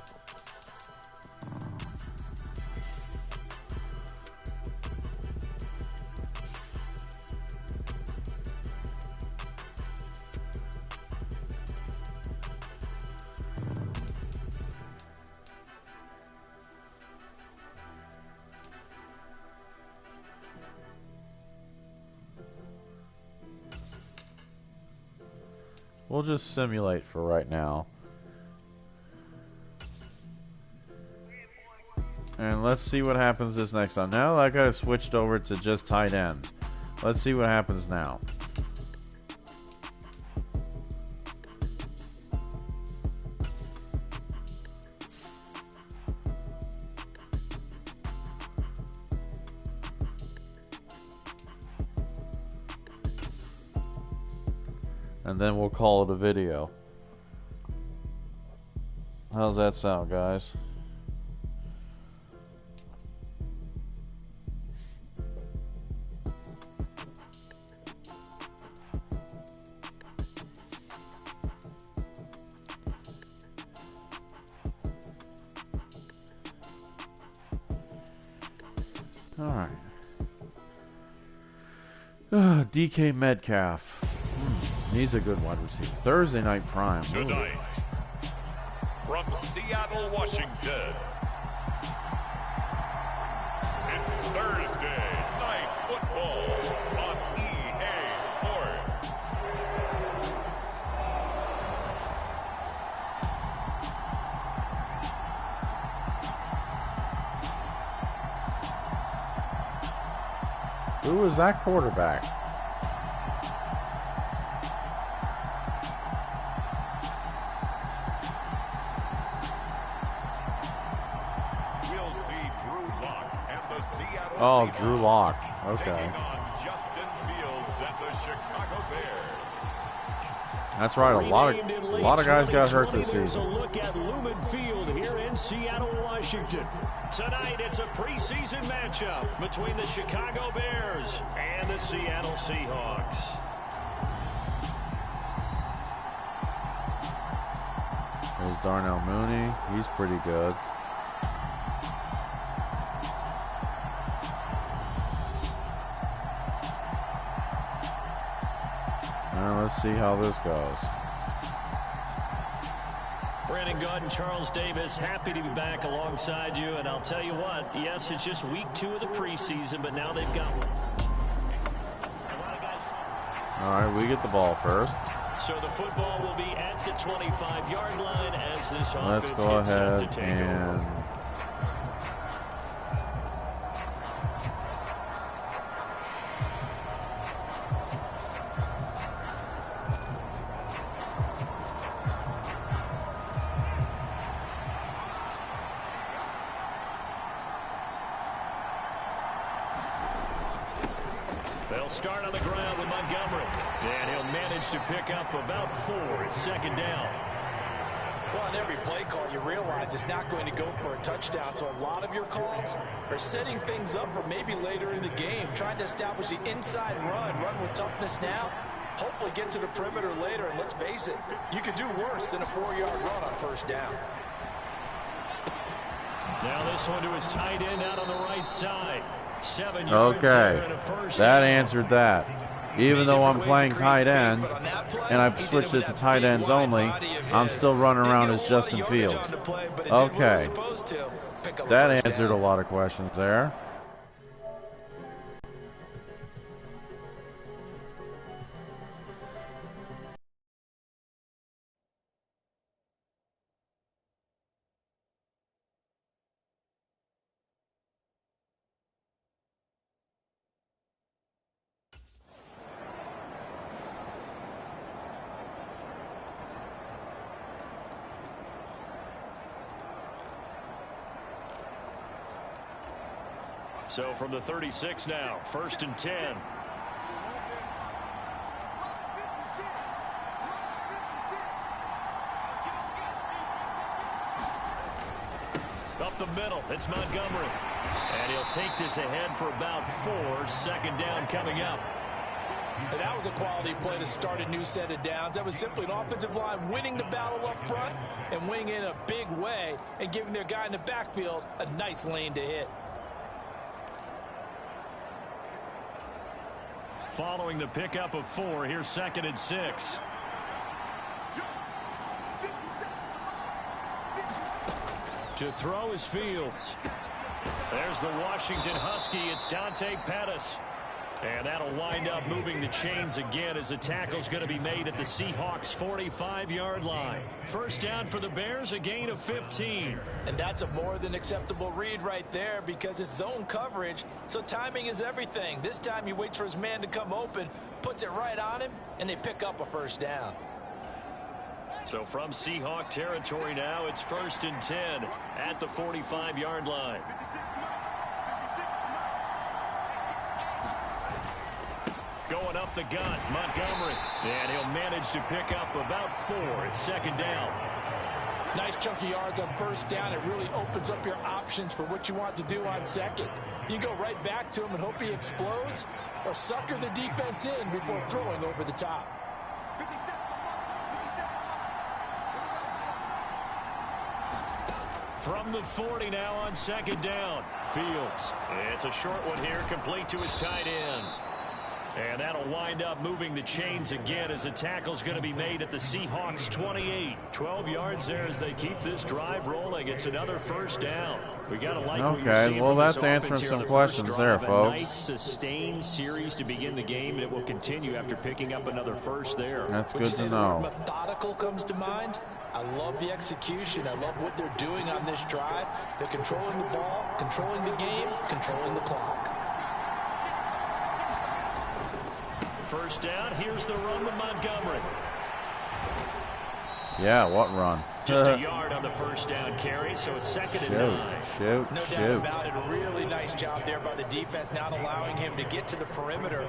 We'll just simulate for right now. And let's see what happens this next time. Now that I got switched over to just tight ends. Let's see what happens now. And then we'll call it a video. How's that sound, guys? All right. DK Metcalf. He's a good wide receiver. Thursday night prime. Tonight, from Seattle, Washington, it's Thursday Night Football on EA Sports. Who was that quarterback? Oh, Drew Lock. Okay. That's right. A lot of guys got hurt this season. A look at Lumen Field here in Seattle, Washington. Tonight, it's a preseason matchup between the Chicago Bears and the Seattle Seahawks. There's Darnell Mooney. He's pretty good. Let's see how this goes. Brandon Gaudin, Charles Davis, happy to be back alongside you. And I'll tell you what, yes, it's just week 2 of the preseason, but now they've got one. All right, we get the ball first. So the football will be at the 25-yard line as this offense Let's go gets set to ahead take and over. They'll start on the ground with Montgomery. And he'll manage to pick up about 4 at second down. Well, on every play call, you realize it's not going to go for a touchdown. So a lot of your calls are setting things up for maybe later in the game, trying to establish the inside run with toughness now. Hopefully get to the perimeter later. And let's face it, you could do worse than a 4-yard run on first down. Now this one to his tight end out on the right side. 7 yards. Okay, that answered that. Even though I'm playing tight end and I've switched it to tight ends only, I'm still running around as Justin Fields. Okay, that answered a lot of questions there. So from the 36 now, 1st and 10. Up the middle, it's Montgomery. And he'll take this ahead for about 4. Second down coming up. And that was a quality play to start a new set of downs. That was simply an offensive line winning the battle up front and winning in a big way and giving their guy in the backfield a nice lane to hit. Following the pickup of 4, here's 2nd and 6. To throw is Fields. There's the Washington Husky. It's Dante Pettis. And that'll wind up moving the chains again as the tackle's going to be made at the Seahawks' 45-yard line. First down for the Bears, a gain of 15. And that's a more than acceptable read right there because it's zone coverage, so timing is everything. This time he waits for his man to come open, puts it right on him, and they pick up a first down. So from Seahawk territory now, it's 1st and 10 at the 45-yard line. Going up the gut, Montgomery. And he'll manage to pick up about 4 at 2nd down. Nice chunky yards on first down. It really opens up your options for what you want to do on second. You go right back to him and hope he explodes, or sucker the defense in before throwing over the top. From the 40 now on 2nd down. Fields. It's a short one here, complete to his tight end. And that'll wind up moving the chains again as the tackle's going to be made at the Seahawks' 28. 12 yards there as they keep this drive rolling. It's another first down. We got to like what you're seeing. Well, from that's this answering offense some here on the questions first there, drive. folks. A nice sustained series to begin the game, and it will continue after picking up another first there. That's good to know. Methodical comes to mind. I love the execution. I love what they're doing on this drive. They're controlling the ball, controlling the game, controlling the clock. First down, here's the run to Montgomery. Yeah, what run? Just a yard on the first down carry, so it's 2nd and 9. No doubt about it. Really nice job there by the defense, not allowing him to get to the perimeter.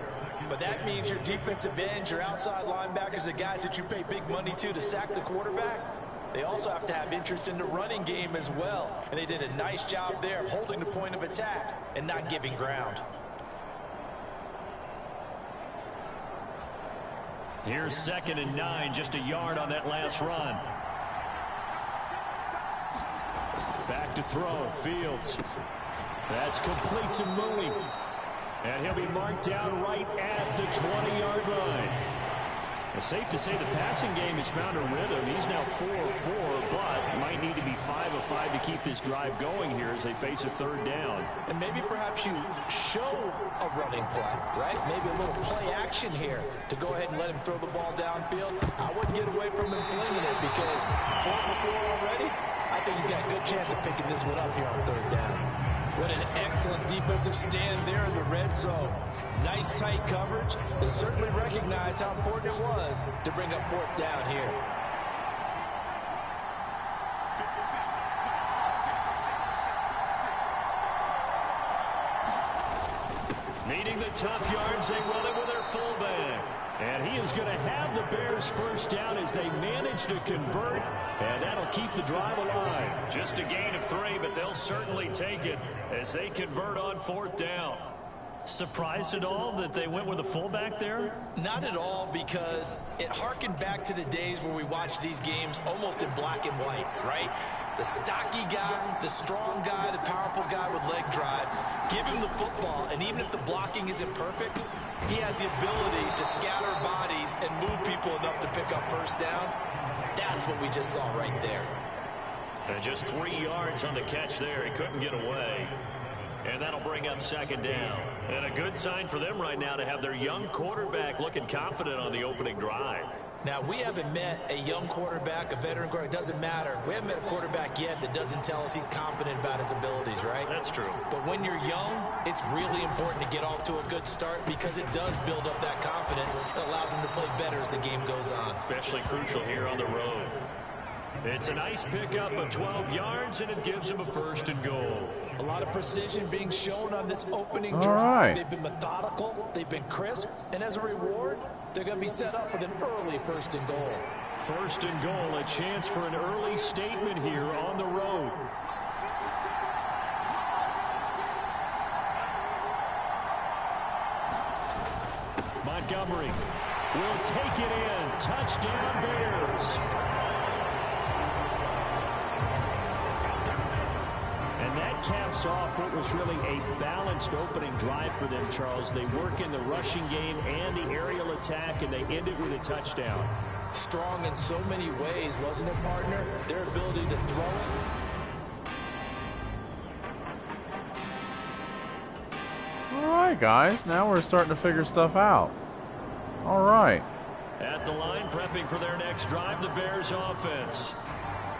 But that means your defensive ends, your outside linebackers, the guys that you pay big money to sack the quarterback, they also have to have interest in the running game as well. And they did a nice job there holding the point of attack and not giving ground. Here's 2nd and 9, just a yard on that last run. Back to throw, Fields. That's complete to Mooney. And he'll be marked down right at the 20-yard line. It's safe to say the passing game has found a rhythm. He's now 4 of 4, but might need to be 5 of 5 to keep this drive going here as they face a 3rd down. And maybe perhaps you show a running play, right? Maybe a little play action here to go ahead and let him throw the ball downfield. I wouldn't get away from him flinging it because 4 for 4 already, I think he's got a good chance of picking this one up here on 3rd down. What an excellent defensive stand there in the red zone. Nice tight coverage. They certainly recognized how important it was to bring up 4th down here. Needing the tough yards, they run it with their fullback. And he is going to have the Bears first down as they manage to convert. And that'll keep the drive alive. Just a gain of 3, but they'll certainly take it as they convert on 4th down. Surprised at all that they went with a fullback there? Not at all, because it harkened back to the days where we watched these games almost in black and white, right? The stocky guy, the strong guy, the powerful guy with leg drive. Give him the football, and even if the blocking isn't perfect, he has the ability to scatter bodies and move people enough to pick up first downs. That's what we just saw right there. And just 3 yards on the catch there. He couldn't get away. And that'll bring up 2nd down. And a good sign for them right now to have their young quarterback looking confident on the opening drive. Now, we haven't met a young quarterback, a veteran quarterback. It doesn't matter. We haven't met a quarterback yet that doesn't tell us he's confident about his abilities, right? That's true. But when you're young, it's really important to get off to a good start because it does build up that confidence. It allows him to play better as the game goes on. Especially crucial here on the road. It's a nice pickup of 12 yards, and it gives him a 1st and goal. A lot of precision being shown on this opening All drive. right. They've been methodical. They've been crisp. And as a reward, they're going to be set up with an early 1st and goal. 1st and goal, a chance for an early statement here on the road. Montgomery will take it in. Touchdown, Bears. And that caps off what was really a balanced opening drive for them, Charles. They work in the rushing game and the aerial attack, and they end it with a touchdown. Strong in so many ways, wasn't it, partner? Their ability to throw it. All right, Okay, guys. Now we're starting to figure stuff out. All right. At the line, prepping for their next drive, the Bears offense.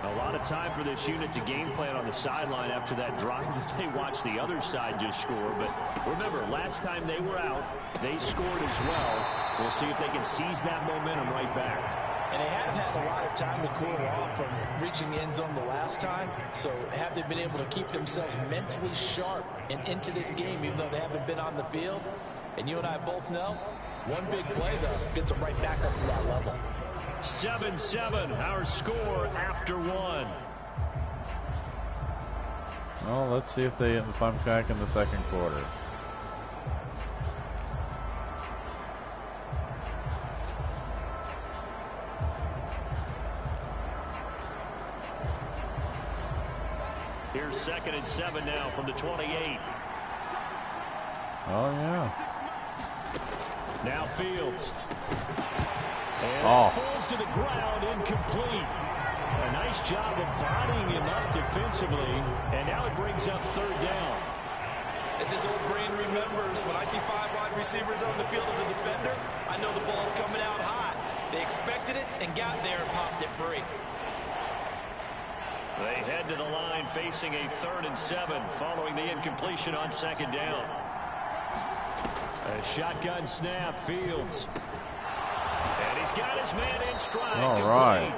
A lot of time for this unit to game plan on the sideline after that drive that they watched the other side just score. But remember, last time they were out, they scored as well. We'll see if they can seize that momentum right back. And they have had a lot of time to cool off from reaching the end zone the last time. So have they been able to keep themselves mentally sharp and into this game, even though they haven't been on the field? And you and I both know, one big play, though, gets them right back up to that level. 7-7, our score after one. Well, let's see if I'm back in the second quarter. Here's 2nd and 7 now from the 28. Oh, yeah. Now Fields. And falls to the ground, incomplete. A nice job of bodying him up defensively, and now it brings up 3rd down. As his old brain remembers, when I see 5 wide receivers on the field as a defender, I know the ball's coming out high. They expected it and got there and popped it free. They head to the line facing a 3rd and 7 following the incompletion on 2nd down. A shotgun snap, Fields. And he's got his man in stride. All right.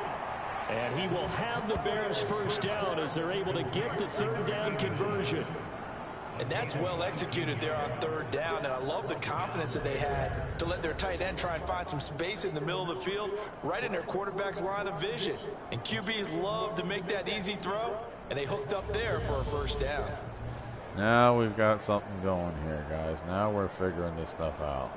And he will have the Bears 1st down as they're able to get the 3rd down conversion. And that's well executed there on 3rd down. And I love the confidence that they had to let their tight end try and find some space in the middle of the field, right in their quarterback's line of vision. And QBs love to make that easy throw, and they hooked up there for a 1st down. Now we've got something going here, guys. Now we're figuring this stuff out.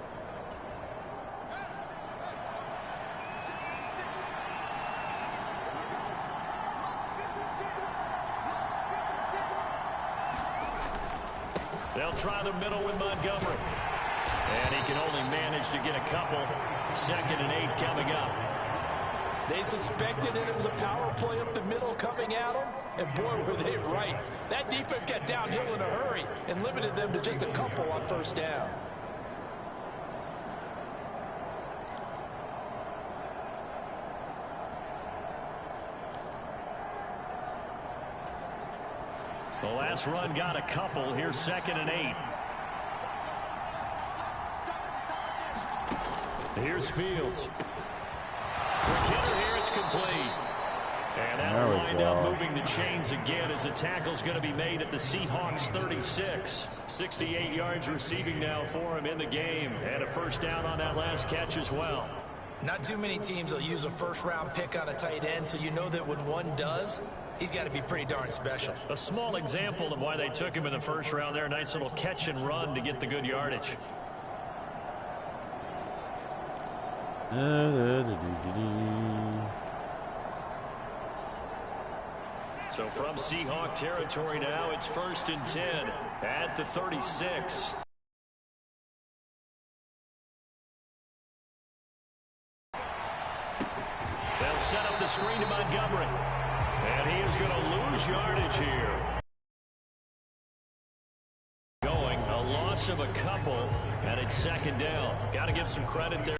They'll try the middle with Montgomery. And he can only manage to get a couple. 2nd and 8 coming up. They suspected it was a power play up the middle coming at them, and boy, were they right. That defense got downhill in a hurry and limited them to just a couple on 1st down. The last run got a couple. Here's 2nd and 8. Here's Fields. Quick hitter here, it's complete. And that'll wind up moving the chains again as the tackle's going to be made at the Seahawks 36. 68 yards receiving now for him in the game. And a 1st down on that last catch as well. Not too many teams will use a 1st-round pick on a tight end, so you know that when one does, he's got to be pretty darn special. A small example of why they took him in the 1st round there. A nice little catch and run to get the good yardage. So from Seahawk territory now, it's 1st and 10 at the 36. They'll set up the screen to Montgomery. And he is going to lose yardage here. Going, a loss of a couple, and it's 2nd down. Got to give some credit there.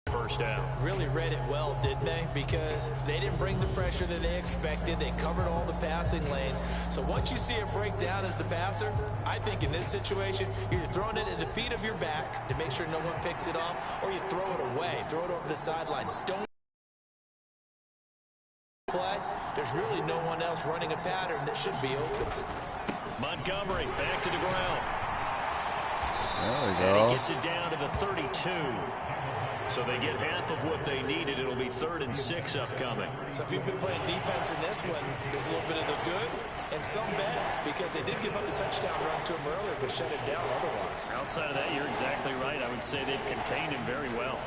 1st down. Really read it well, didn't they? Because they didn't bring the pressure that they expected. They covered all the passing lanes. So once you see it break down as the passer, I think in this situation, you're throwing it at the feet of your back to make sure no one picks it off, or you throw it away, throw it over the sideline. Don't play. There's really no one else running a pattern that should be open. Montgomery back to the ground. There we go. And he gets it down to the 32. So they get half of what they needed. It'll be 3rd and 6 upcoming. So if you've been playing defense in this one, there's a little bit of the good and some bad, because they did give up the touchdown run to him earlier, but shut him down otherwise. Outside of that, you're exactly right. I would say they've contained him very well.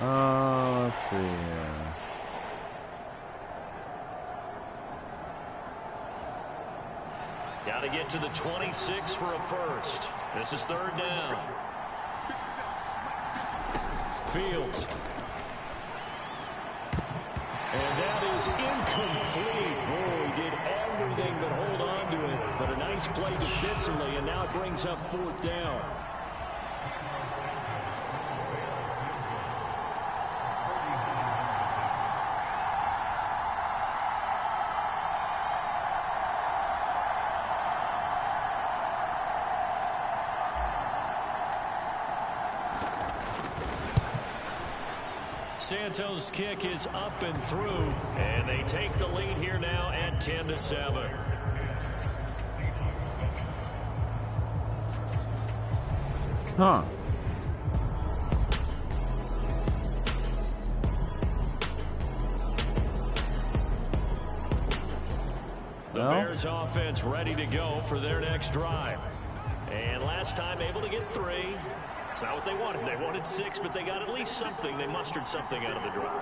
Let's see here. Got to get to the 26 for a 1st. This is 3rd down. Fields. And that is incomplete. Boy, he did everything but hold on to it. But a nice play defensively, and now it brings up 4th down. Santos' kick is up and through, and they take the lead here now at 10-7. Huh. The Bears offense ready to go for their next drive. And last time able to get 3. It's not what they wanted. They wanted 6, but they got at least something. They mustered something out of the drive.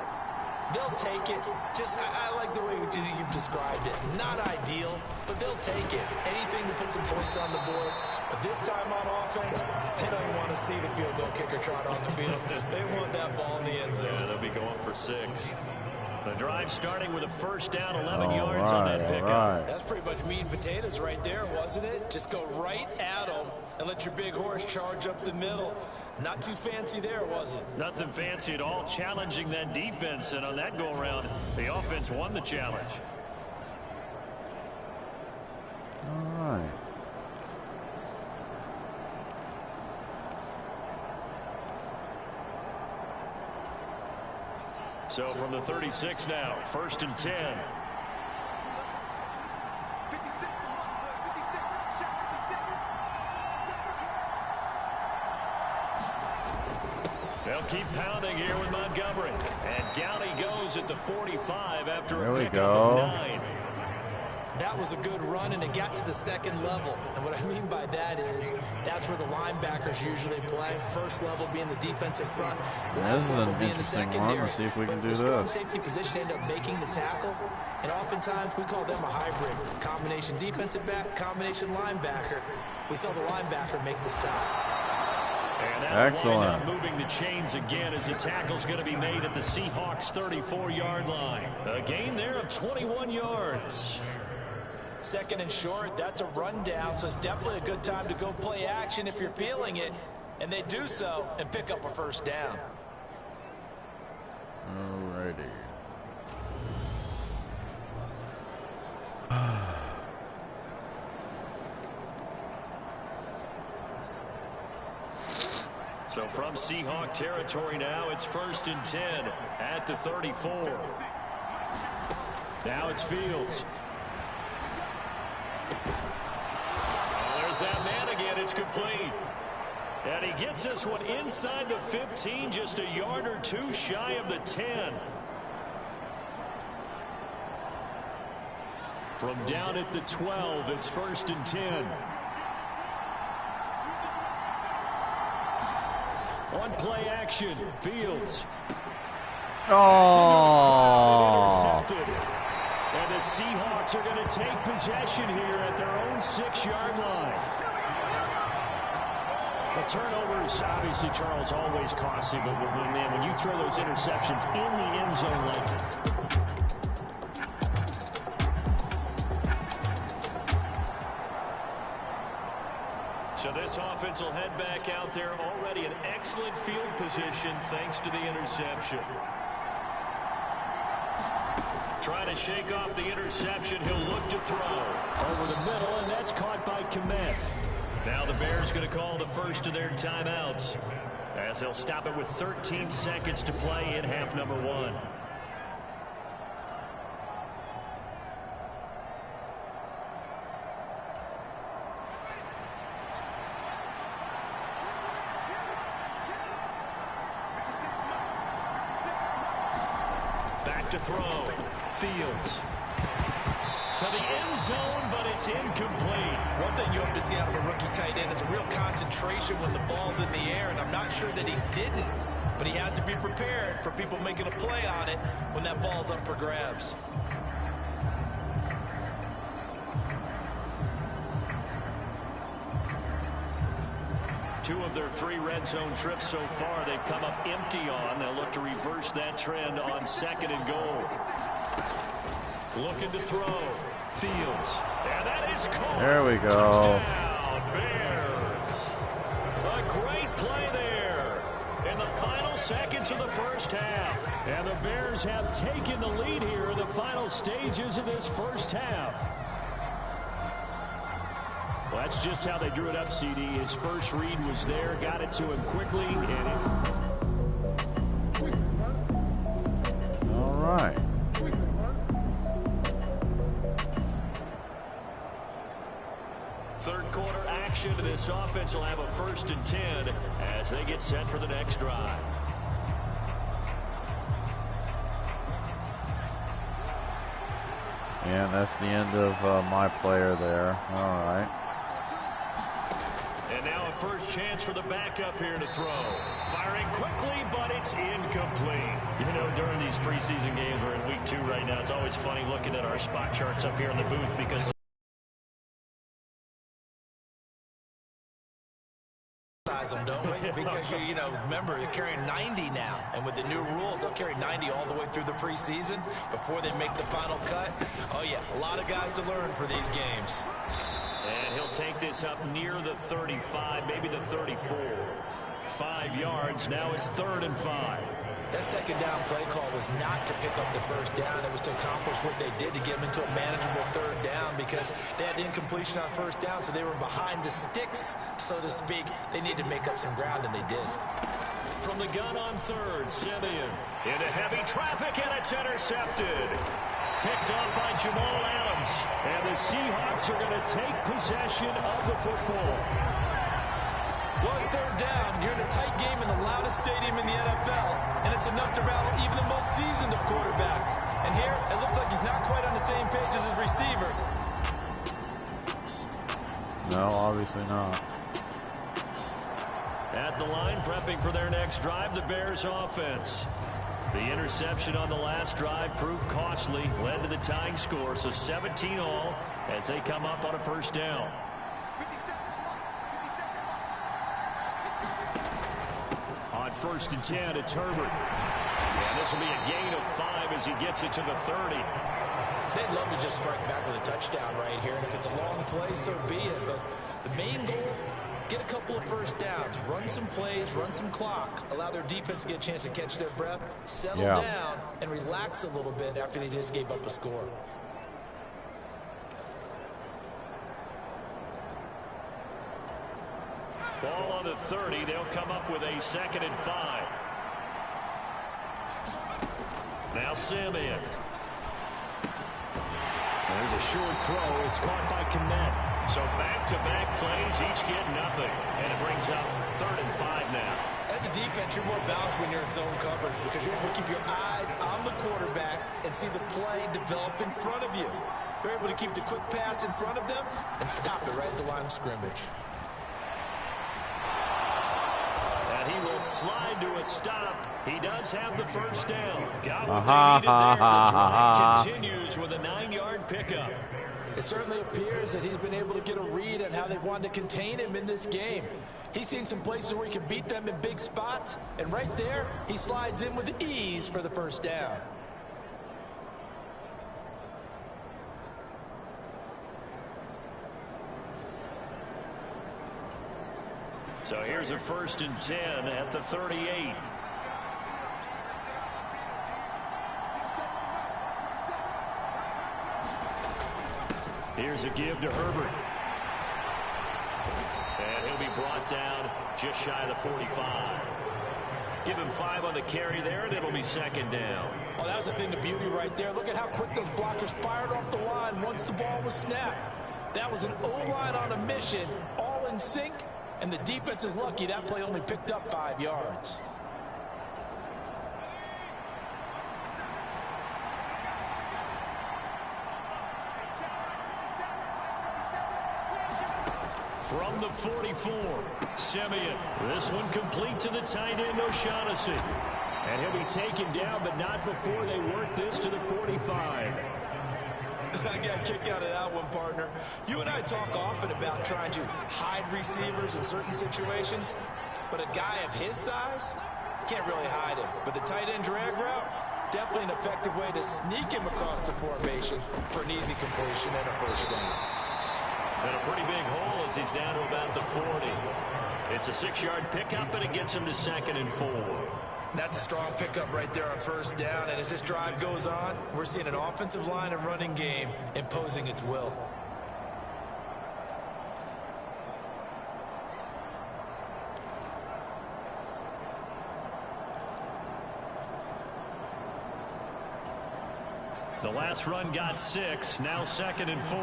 They'll take it. I like the way you've described it. Not ideal, but they'll take it. Anything to put some points on the board. But this time on offense, they don't even want to see the field goal kicker trot on the field. They want that ball in the end zone. Yeah, they'll be going for 6. The drive starting with a 1st down, 11 yards on that pickup. Right. That's pretty much meat and potatoes right there, wasn't it? Just go right at them and let your big horse charge up the middle. Not too fancy there, was it? Nothing fancy at all, challenging that defense. And on that go-around, the offense won the challenge. All right. So from the 36 now, 1st and 10. They'll keep pounding here with Montgomery. And down he goes at the 45 after a pickup of 9. That was a good run, and it got to the 2nd level. And what I mean by that is that's where the linebackers usually play. 1st level being the defensive front. This is an interesting one. Let's see if we can do this. The strong safety position end up making the tackle. And oftentimes we call them a hybrid. Combination defensive back, combination linebacker. We saw the linebacker make the stop. And excellent. Moving the chains again as the tackle's going to be made at the Seahawks 34-yard line. A gain there of 21 yards. 2nd and short, that's a rundown, so it's definitely a good time to go play action if you're feeling it. And they do so and pick up a 1st down. Alrighty. So from Seahawk territory now, it's 1st and 10 at the 34. Now it's Fields. Oh, there's that man again. It's complete. And he gets this one inside the 15, just a yard or 2 shy of the 10. From down at the 12, it's 1st and 10. On play action, Fields. Oh. And the Seahawks are going to take possession here at their own 6-yard line. The turnovers, obviously, Charles, always costly, but man, when you throw those interceptions in the end zone like that. So this offense will head back out there, already in excellent field position thanks to the interception. Trying to shake off the interception, he'll look to throw. Over the middle, and that's caught by Kmet. Now the Bears going to call the first of their timeouts, as they'll stop it with 13 seconds to play in half number 1. Back to throw. Fields to the end zone, but it's incomplete. One thing you hope to see out of a rookie tight end is a real concentration when the ball's in the air, and I'm not sure that he didn't, but he has to be prepared for people making a play on it when that ball's up for grabs. Two of their 3 red zone trips so far, they've come up empty on. They'll look to reverse that trend on 2nd and goal. Looking to throw. Fields. And that is caught. There we go. Touchdown, Bears. A great play there in the final seconds of the first half. And the Bears have taken the lead here in the final stages of this first half. Well, that's just how they drew it up, CD. His first read was there, got it to him quickly, and All right. third quarter action. This offense will have a 1st and 10 as they get set for the next drive. And that's the end of my player there. All right. And now a first chance for the backup here to throw. Firing quickly, but it's incomplete. You know, during these preseason games, we're in week 2 right now. It's always funny looking at our spot charts up here in the booth because them, don't we? Because you know, remember, they're carrying 90 now, and with the new rules, they'll carry 90 all the way through the preseason before they make the final cut. Oh yeah, a lot of guys to learn for these games. And he'll take this up near the 35, maybe the 34. 5 yards. Now it's 3rd and 5. That second down play call was not to pick up the first down. It was to accomplish what they did to get them into a manageable 3rd down because they had incompletion on first down, so they were behind the sticks, so to speak. They needed to make up some ground, and they did. From the gun on 3rd, Simeon into heavy traffic, and it's intercepted. Picked off by Jamal Adams. And the Seahawks are going to take possession of the football. Well, it's 3rd down. You're in a tight game in the loudest stadium in the NFL, and it's enough to rattle even the most seasoned of quarterbacks. And here, it looks like he's not quite on the same page as his receiver. No, obviously not. At the line, prepping for their next drive, the Bears offense. The interception on the last drive proved costly, led to the tying score, so 17 all as they come up on a first down. On 1st and 10, it's Herbert. And this will be a gain of 5 as he gets it to the 30. They'd love to just strike back with a touchdown right here, and if it's a long play, so be it. But the main goal, get a couple of first downs, run some plays, run some clock, allow their defense to get a chance to catch their breath, settle down, and relax a little bit after they just gave up a score. Ball on the 30. They'll come up with a 2nd and 5. Now Simeon. There's a short throw. It's caught by Kmet. So back-to-back plays, each get nothing. And it brings up 3rd and 5 now. As a defense, you're more balanced when you're in zone coverage because you're able to keep your eyes on the quarterback and see the play develop in front of you. You're able to keep the quick pass in front of them and stop it right at the line of scrimmage. And he will slide to a stop. He does have the first down. Got what they needed there. The drive continues with a 9-yard pickup. It certainly appears that he's been able to get a read on how they've wanted to contain him in this game. He's seen some places where he can beat them in big spots, and right there, he slides in with ease for the first down. So here's a 1st and 10 at the 38. Here's a give to Herbert. And he'll be brought down just shy of the 45. Give him 5 on the carry there, and it'll be 2nd down. Oh, that was a thing of beauty right there. Look at how quick those blockers fired off the line once the ball was snapped. That was an O-line on a mission, all in sync, and the defense is lucky that play only picked up 5 yards. From the 44, Simeon. This one complete to the tight end, O'Shaughnessy. And he'll be taken down, but not before they work this to the 45. I got a kick out of that one, partner. You and I talk often about trying to hide receivers in certain situations, but a guy of his size can't really hide him. But the tight end drag route, Definitely an effective way to sneak him across the formation for an easy completion and a first down. And a pretty big hole as he's down to about the 40. It's a 6-yard pickup, and it gets him to 2nd and 4. That's a strong pickup right there on first down. And as this drive goes on, we're seeing an offensive line and running game imposing its will. The last run got 6, now 2nd and 4.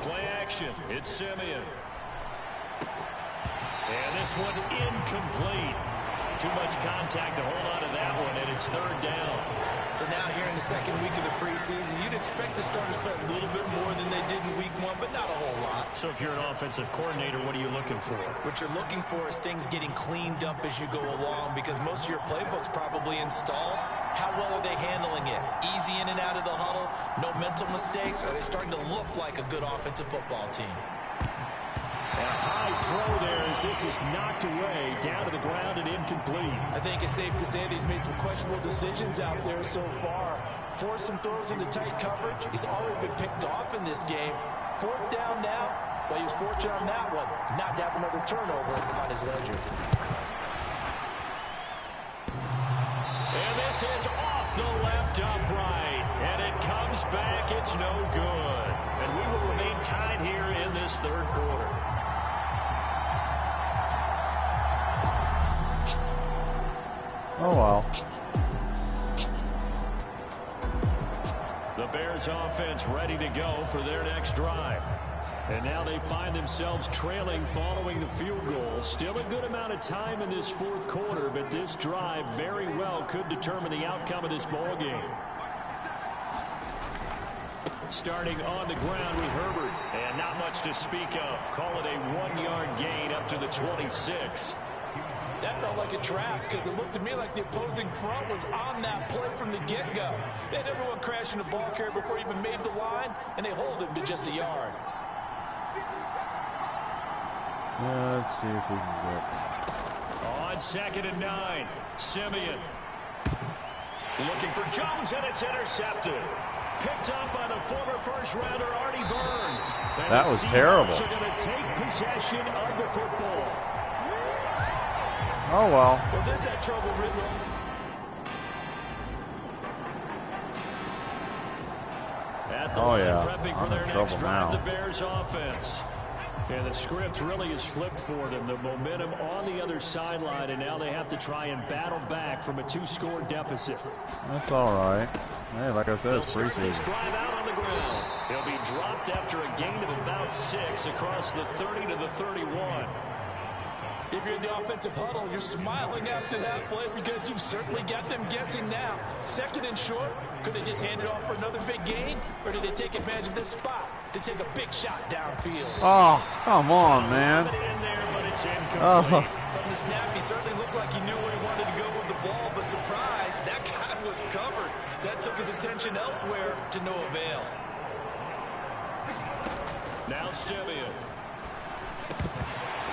Play action, it's Simeon. And this one incomplete. Too much contact to hold on to that one, and it's 3rd down. So now here in the 2nd week of the preseason, you'd expect the starters to play a little bit more than they did in week 1, but not a whole lot. So if you're an offensive coordinator, what are you looking for? What you're looking for is things getting cleaned up as you go along, because most of your playbook's probably installed. How well are they handling it? Easy in and out of the huddle, no mental mistakes? Are they starting to look like a good offensive football team? And a high throw there as this is knocked away, down to the ground and incomplete. I think it's safe to say that he's made some questionable decisions out there so far. Forced some throws into tight coverage. He's already been picked off in this game. 4th down now, but he was fortunate on that one. Not to have another turnover on his ledger. And this is off the left upright. And it comes back. It's no good. And we will remain tied here in this 3rd quarter. Oh, well. The Bears offense ready to go for their next drive. And now they find themselves trailing following the field goal. Still a good amount of time in this 4th quarter, but this drive very well could determine the outcome of this ball game. Starting on the ground with Herbert. And not much to speak of. Call it a 1-yard gain up to the 26. That felt like a trap because it looked to me like the opposing front was on that play from the get-go. They had everyone crashing the ball carrier before he even made the line, and they hold him to just a yard. Yeah, let's see if we can get... On 2nd and 9, Simeon. Looking for Jones, and it's intercepted. Picked up by the former first-rounder, Artie Burns. And that was terrible. They're going to take possession of the football. Oh, well. Well, this had trouble written. At the Oh, line, yeah. prepping for I'm their in next trouble drive, now. the Bears offense. And the script really is flipped for them. The momentum on the other sideline, and now they have to try and battle back from a 2-score deficit. That's all right. Hey, like I said, it's They'll start this preseason. drive out on the ground. He'll be dropped after a gain of about 6 across the 30 to the 31. If you're in the offensive huddle, you're smiling after that play because you've certainly got them guessing now. 2nd and short, could they just hand it off for another big gain? Or did they take advantage of this spot to take a big shot downfield? Oh, come on, man. In there, but it's incomplete. Oh. From the snap, he certainly looked like he knew where he wanted to go with the ball, but surprise, that guy was covered. So that took his attention elsewhere to no avail. Now Simeon.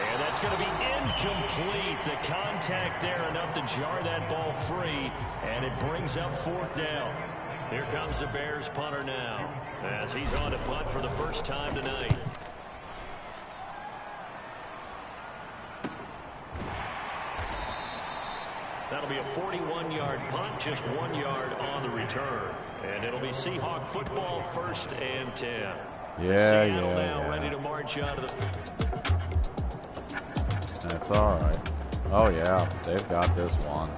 And that's going to be incomplete. The contact there enough to jar that ball free, and it brings up 4th down. Here comes the Bears punter now, as he's on to punt for the first time tonight. That'll be a 41-yard punt, just 1 yard on the return. And it'll be Seahawk football, 1st and 10. Seattle now ready to march out of the... That's all right. Oh, yeah, they've got this one.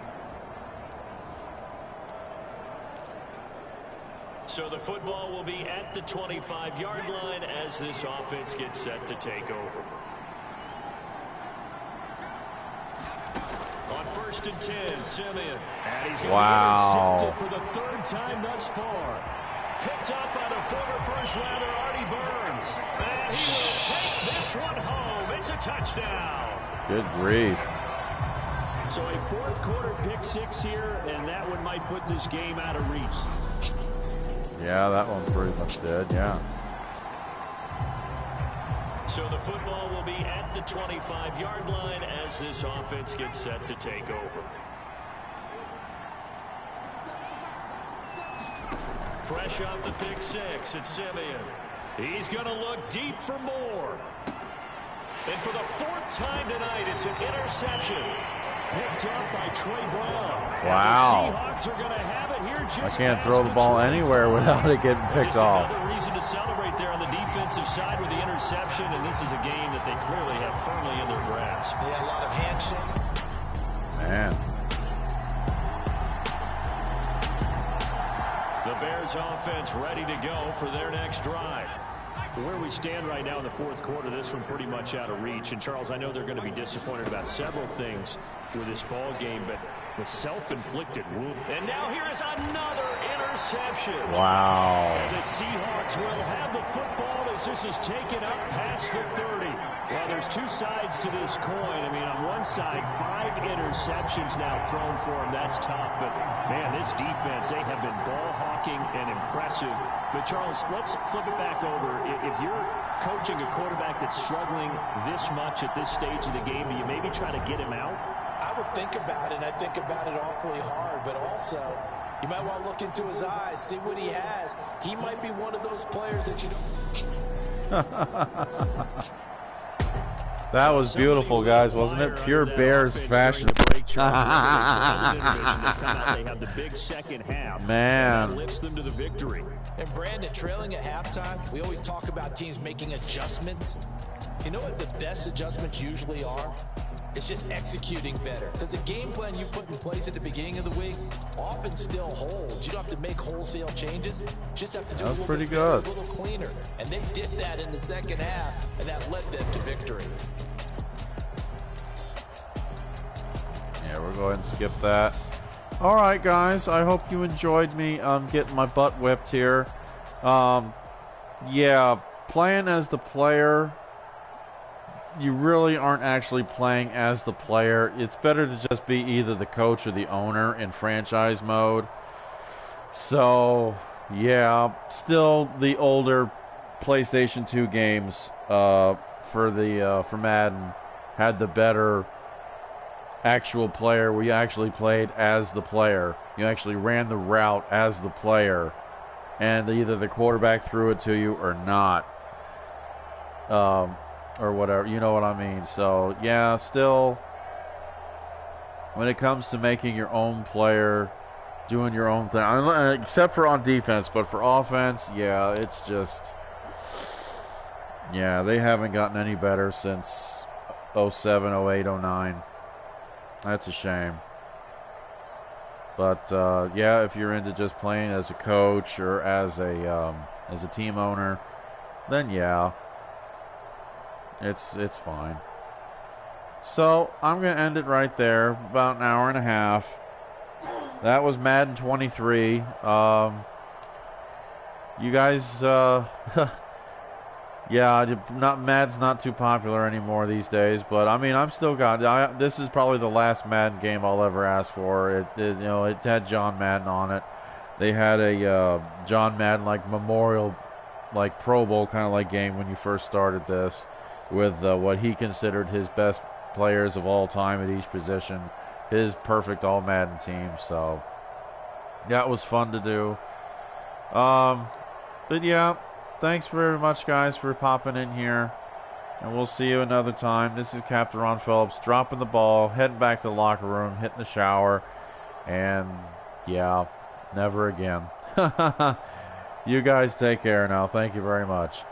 So the football will be at the 25-yard line as this offense gets set to take over. On 1st and 10, Simeon. And he's going to be intercepted for the 3rd time thus far. Picked up by the former first-rounder, Artie Burns. And he will take this one home. It's a touchdown. Good grief. So a 4th quarter pick 6 here, and that one might put this game out of reach. Yeah, that one pretty much did, yeah. So the football will be at the 25-yard line as this offense gets set to take over. Fresh off the pick six, it's Simeon. He's going to look deep for more. And for the fourth time tonight, it's an interception. Picked up by Trey Brown. Wow. And the Seahawks are going to have it here just I can't throw the ball anywhere without it getting picked off. Another reason to celebrate there on the defensive side with the interception, and this is a game that they clearly have firmly in their grasp. They had a lot of handshake. Man. The Bears offense ready to go for their next drive. Where we stand right now in the fourth quarter, this one pretty much out of reach. And, Charles, I know they're going to be disappointed about several things with this ball game, but the self-inflicted wound. And now here is another interception. Wow. And the Seahawks will have the football as this is taken up past the 30. Well, there's two sides to this coin. I mean, on one side, 5 interceptions now thrown for him. That's tough. But, man, this defense, they have been ball hawking and impressive. But, Charles, let's flip it back over. If you're coaching a quarterback that's struggling this much at this stage of the game, do you maybe try to get him out? I would think about it, and I think about it awfully hard, but also you might want to look into his eyes, see what he has. He might be one of those players that you don't... That was beautiful, guys, wasn't it? Pure Bears fashion. Man. Lifts them to the victory. And Brandon, trailing at halftime, we always talk about teams making adjustments. You know what the best adjustments usually are? It's just executing better. Because the game plan you put in place at the beginning of the week often still holds. You don't have to make wholesale changes. You just have to do a little bit better, a little cleaner. And they did that in the second half, and that led them to victory. Yeah, we'll go ahead and skip that. All right, guys. I hope you enjoyed me getting my butt whipped here. Yeah, playing as the player, you really aren't actually playing as the player. It's better to just be either the coach or the owner in franchise mode. So, yeah, still the older PlayStation 2 games for Madden had the better actual player where you actually played as the player. You actually ran the route as the player, and either the quarterback threw it to you or not. Or whatever, you know what I mean. So, yeah, still, when it comes to making your own player, doing your own thing, except for on defense, but for offense, yeah, it's just, yeah, they haven't gotten any better since 07, 08, 09. That's a shame. But, yeah, if you're into just playing as a coach or as a team owner, then yeah. It's fine. So, I'm going to end it right there. About an hour and a half. That was Madden 23. You guys, yeah, Madden's not too popular anymore these days. But, I mean, I'm still got... this is probably the last Madden game I'll ever ask for. It had John Madden on it. They had a John Madden, like, memorial, like, Pro Bowl kind of like game when you first started this, with what he considered his best players of all time at each position, his perfect all-Madden team. So that was fun to do. But yeah, thanks very much, guys, for popping in here, and we'll see you another time. This is Captain Ron Phillips, dropping the ball, heading back to the locker room, hitting the shower, and yeah, never again. You guys take care now. Thank you very much.